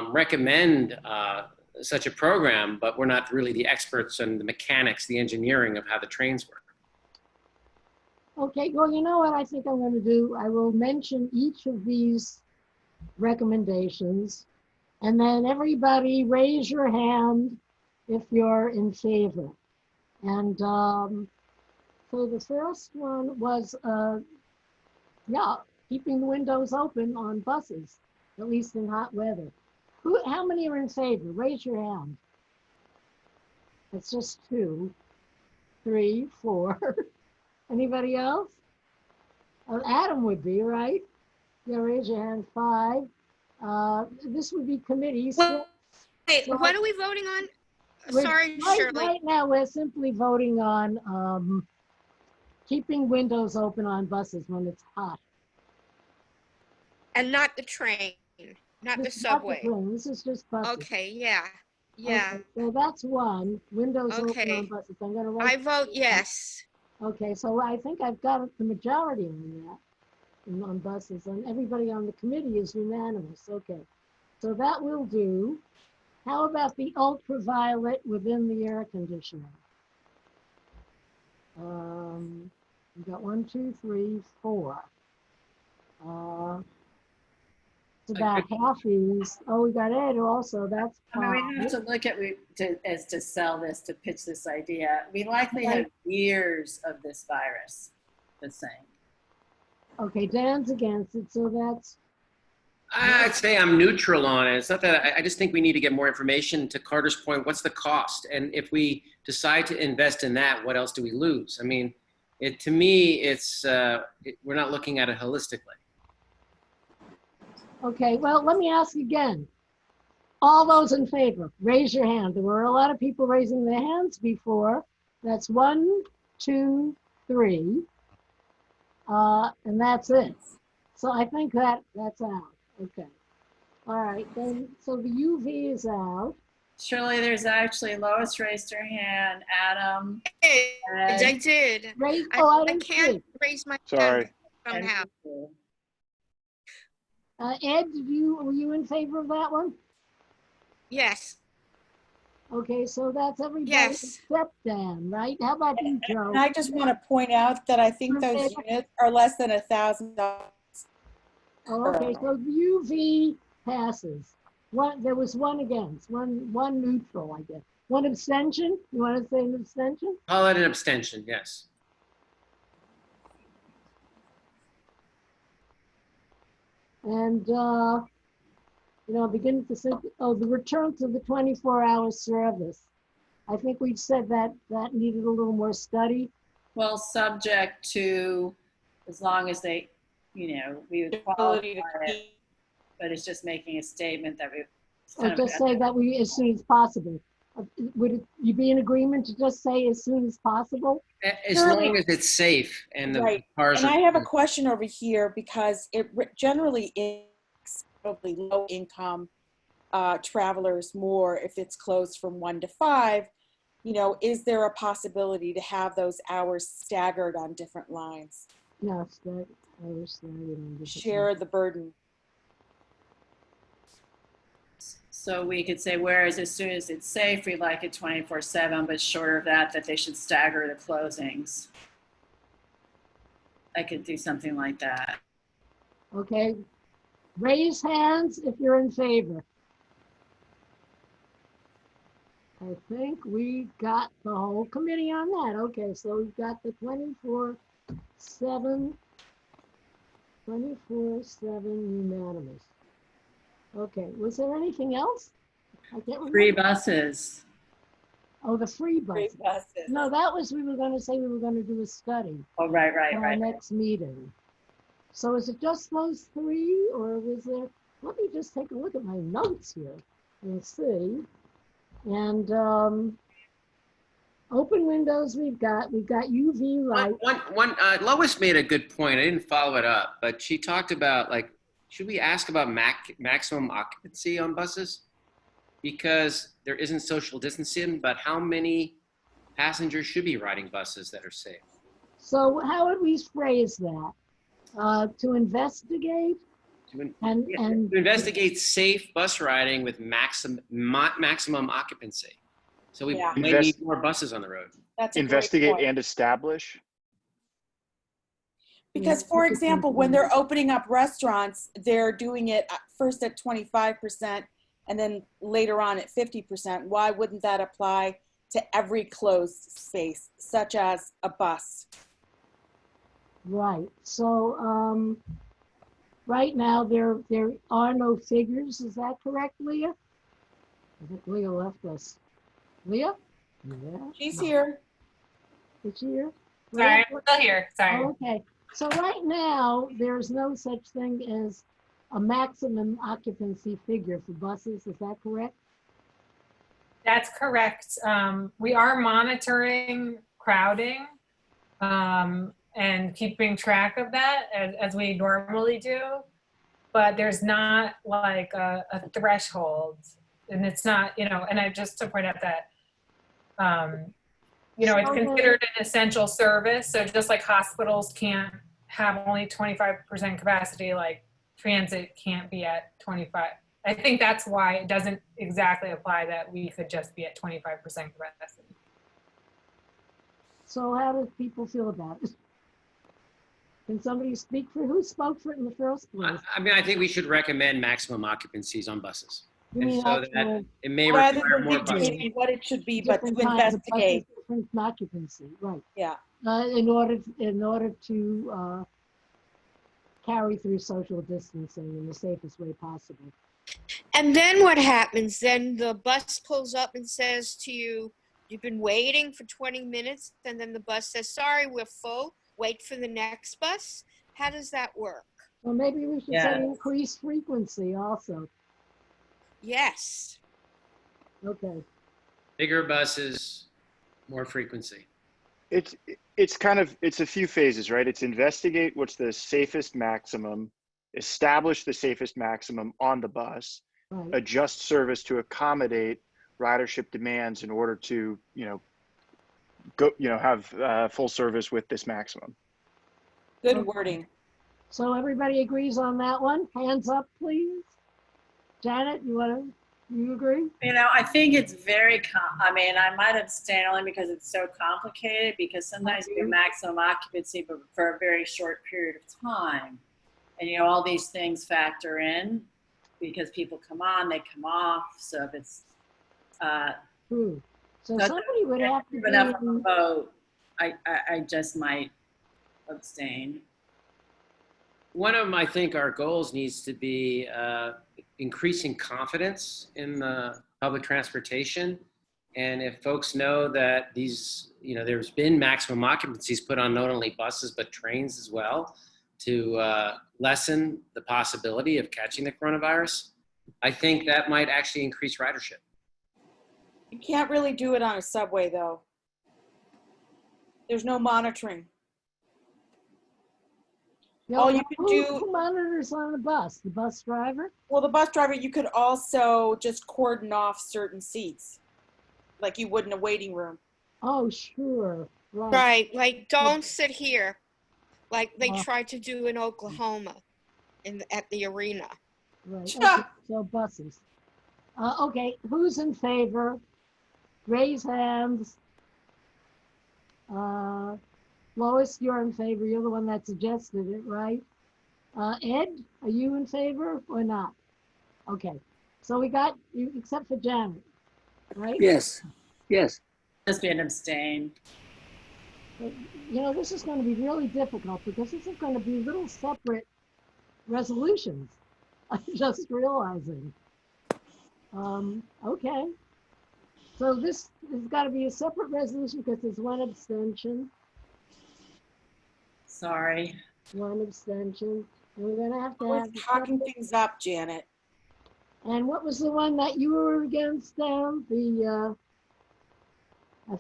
recommend such a program, but we're not really the experts on the mechanics, the engineering of how the trains work. Okay, well, you know what I think I'm going to do? I will mention each of these recommendations, and then everybody raise your hand if you're in favor. And so the first one was, yeah, keeping the windows open on buses. at least in hot weather. How many are in favor? Raise your hand. It's just 2, 3, 4. Anybody else? Adam would be, right? Yeah, raise your hand. 5. This would be committees. Wait, So what are we voting on? Sorry, Shirley. Right now, we're simply voting on keeping windows open on buses when it's hot. And not the train, not the subway. Train. This is just buses. Okay, yeah, yeah. Okay, so that's 1. Windows open Okay. on buses. I'm gonna write. I vote yes. Okay, so I think I've got the majority on that, on buses, and everybody on the committee is unanimous. Okay, so that will do. How about the ultraviolet within the air conditioning? We've got 1, 2, 3, 4. It's about half these. Oh, we got Ed also. That's I mean, we have to look at as to sell this, to pitch this idea. We likely have years of this virus. The same. Okay, Dan's against it, so that's. I'd say I'm neutral on it. It's not that I just think we need to get more information. To Carter's point, what's the cost? And if we decide to invest in that, what else do we lose? I mean, to me, we're not looking at it holistically. Okay, well, let me ask again. All those in favor, raise your hand. There were a lot of people raising their hands before. That's 1, 2, 3. And that's it. So I think that's out. Okay. All right, then, so the UV is out. Shirley, there's actually Lois raised her hand, Adam. I did. I can't raise my hand somehow. Ed, were you in favor of that one? Yes. Okay, so that's everybody Yes. except Dan, right? How about you, Joe? And I just want to point out that I think those units are less than $1,000. Oh, okay, so the UV passes. There was 1 against, one neutral, I guess. 1 abstention? You want to say an abstention? Call it an abstention, yes. And, beginning to think, the return to the 24-hour service. I think we've said that needed a little more study. Well, subject to, as long as they, we would qualify it, but it's just making a statement that we. Or just say that as soon as possible. Would you be in agreement to just say as soon as possible? As long as it's safe and the cars and are. I have a question over here because it generally is probably low income travelers more if it's closed from 1 to 5. Is there a possibility to have those hours staggered on different lines? Yes, that hours staggered on different Share lines. the burden. So we could say, whereas as soon as it's safe, we like it 24/7, but short of that they should stagger the closings. I could do something like that. Okay, raise hands if you're in favor. I think we got the whole committee on that. Okay, so we've got the 24/7 unanimous. Okay, was there anything else? I can't remember. Free buses. Oh, the free buses. Free buses. No, that was, we were going to say we were going to do a study. Oh, right. At our next meeting. So is it just those 3 or was there, let me just take a look at my notes here and see. And open windows we've got UV light. Lois made a good point. I didn't follow it up, but she talked about should we ask about maximum occupancy on buses? Because there isn't social distancing, but how many passengers should be riding buses that are safe? So how would we phrase that? To investigate? To investigate safe bus riding with maximum occupancy. So we might need more buses on the road. That's a investigate great point. and establish. Because, for example, when they're opening up restaurants, they're doing it first at 25% and then later on at 50%. Why wouldn't that apply to every closed space, such as a bus? Right. So right now there are no figures. Is that correct, Leah? I think Leah left us. Leah? Yeah. She's here. Is she here? Sorry, I'm still here. Sorry. Oh, okay. So right now, there's no such thing as a maximum occupancy figure for buses. Is that correct? That's correct. We are monitoring crowding and keeping track of that as we normally do, but there's not like a threshold, and it's not, you know, and I just to point out that, you know, it's considered an essential service. So just like hospitals can't have only 25% capacity, like transit can't be at 25. I think that's why it doesn't exactly apply that we could just be at 25% capacity. So how do people feel about it? Can somebody speak for, who spoke for it in the first place? I mean, I think we should recommend maximum occupancies on buses. You And mean so actual, that it may Rather require than more buses. dictating what it should be, but to different kinds of buses, investigate. different occupancy, right? Yeah. In order to carry through social distancing in the safest way possible. And then what happens? Then the bus pulls up and says to you, you've been waiting for 20 minutes, and then the bus says, sorry, we're full, wait for the next bus. How does that work? Well, maybe we should say increased frequency also. Yes. Okay. Bigger buses, more frequency. It's kind of, it's a few phases, right? It's investigate what's the safest maximum, establish the safest maximum on the bus, right. Adjust service to accommodate ridership demands in order to, you know, go, you know, have full service with this maximum. Good wording. So everybody agrees on that one? Hands up, please. Janet, you agree? You know, I think it's very, I mean, I might abstain only because it's so complicated, because sometimes you get maximum occupancy, but for a very short period of time. And, you know, all these things factor in because people come on, they come off. So if it's, So somebody would have to enough of a vote, I just might abstain. One of them, I think our goals needs to be increasing confidence in the public transportation. And if folks know that these, you know, there's been maximum occupancies put on not only buses, but trains as well, to lessen the possibility of catching the coronavirus, I think that might actually increase ridership. You can't really do it on a subway though. There's no monitoring. All you can do. Who monitors on the bus? The bus driver? Well, the bus driver, you could also just cordon off certain seats, like you would in a waiting room. Oh, sure. Right, like don't sit here, like they tried to do in Oklahoma, at the arena. Right. Okay. So buses. Okay, who's in favor? Raise hands. Lois, you're in favor. You're the one that suggested it, right? Ed, are you in favor or not? Okay. So we got you, except for Janet, right? Yes. Yes. Just be an abstain. But, you know, this is going to be really difficult because this is going to be little separate resolutions. I'm just realizing. Okay. So this has got to be a separate resolution because there's one abstention. Sorry. One abstention. We're going to have We're talking things up, Janet. And what was the one that you were against, I've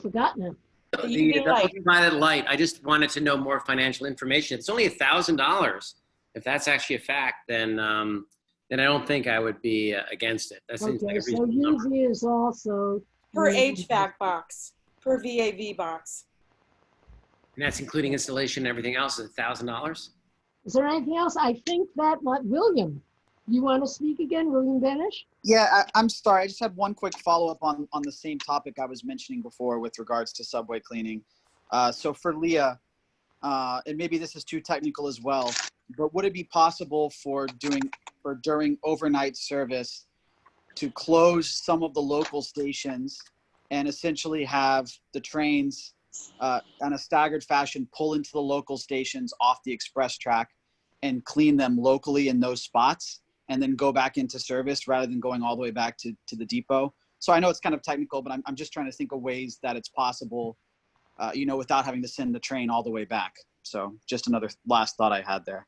forgotten it. The ultraviolet light. I just wanted to know more financial information. It's only $1,000. If that's actually a fact, then I don't think I would be against it. That seems like a reasonable number. UV is also Per HVAC box, per VAV box. And that's including installation and everything else is $1,000. Is there anything else? I think that William, you want to speak again, William Benish? Yeah, I'm sorry. I just had one quick follow-up on the same topic I was mentioning before with regards to subway cleaning. So for Leah, and maybe this is too technical as well, but would it be possible for during overnight service to close some of the local stations and essentially have the trains on a staggered fashion pull into the local stations off the express track and clean them locally in those spots and then go back into service rather than going all the way back to the depot. So I know it's kind of technical, but I'm just trying to think of ways that it's possible, you know, without having to send the train all the way back. So just another last thought I had there.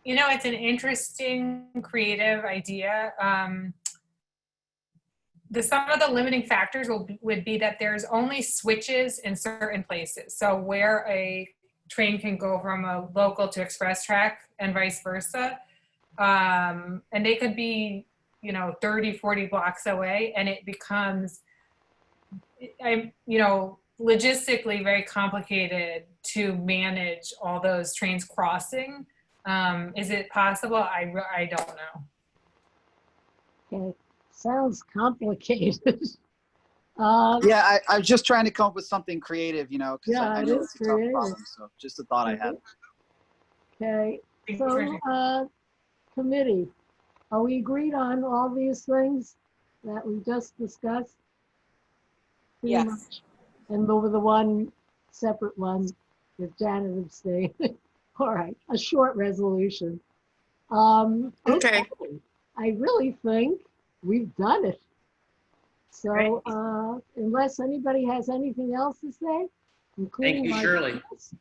You know, it's an interesting, creative idea. Some of the limiting factors would be that there's only switches in certain places. So where a train can go from a local to express track and vice versa. And they could be, you know, 30, 40 blocks away, and it becomes, you know, logistically very complicated to manage all those trains crossing. Is it possible? I don't know. Okay, sounds complicated. Yeah, I was just trying to come up with something creative, you know, because Yeah, I it know is it's a tough creative. problem. So just a thought I had. Okay, so committee, are we agreed on all these things that we just discussed? Pretty Yes. much. And over the one separate one with Janet abstaining. All right, a short resolution. Okay. I really think we've done it. So unless anybody has anything else to say, including Thank you, Shirley. guests,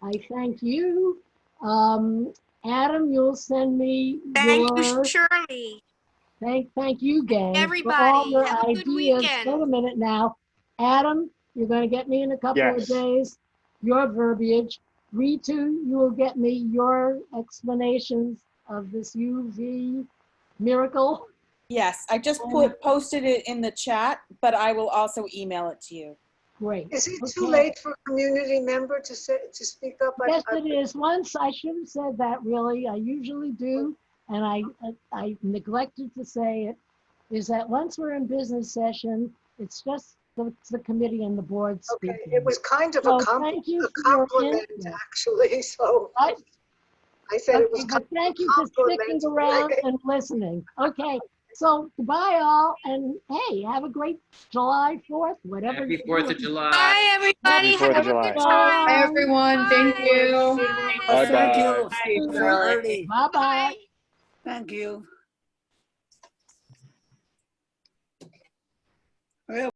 I thank you. Adam, you'll send me Thank your... you, Shirley. Thank you, gang, for all Everybody, your have a good ideas. weekend. Wait a minute now. Adam, you're going to get me in a couple of Yes. days your verbiage. Ritu, you will get me your explanations of this UV miracle. Yes, I just posted it in the chat, but I will also email it to you. Great. Is it too Okay. late for a community member to speak up? Yes, it is. Once, I should have said that really. I usually do, and I neglected to say it, is that once we're in business session, it's just the committee and the board speaking. Okay, it was kind of So a thank you for your compliment, input. actually, so What? I said it was Okay, kind but thank of a you for sticking compliment. around and listening. Okay, so goodbye all, and hey, have a great July 4th, whatever. Happy you're 4th of doing. July. Bye, everybody. Happy 4th of Have a July. good time. Bye, everyone. Thank Bye. you. Bye Thank you. bye. See you Shirley. early. Bye-bye. Thank you.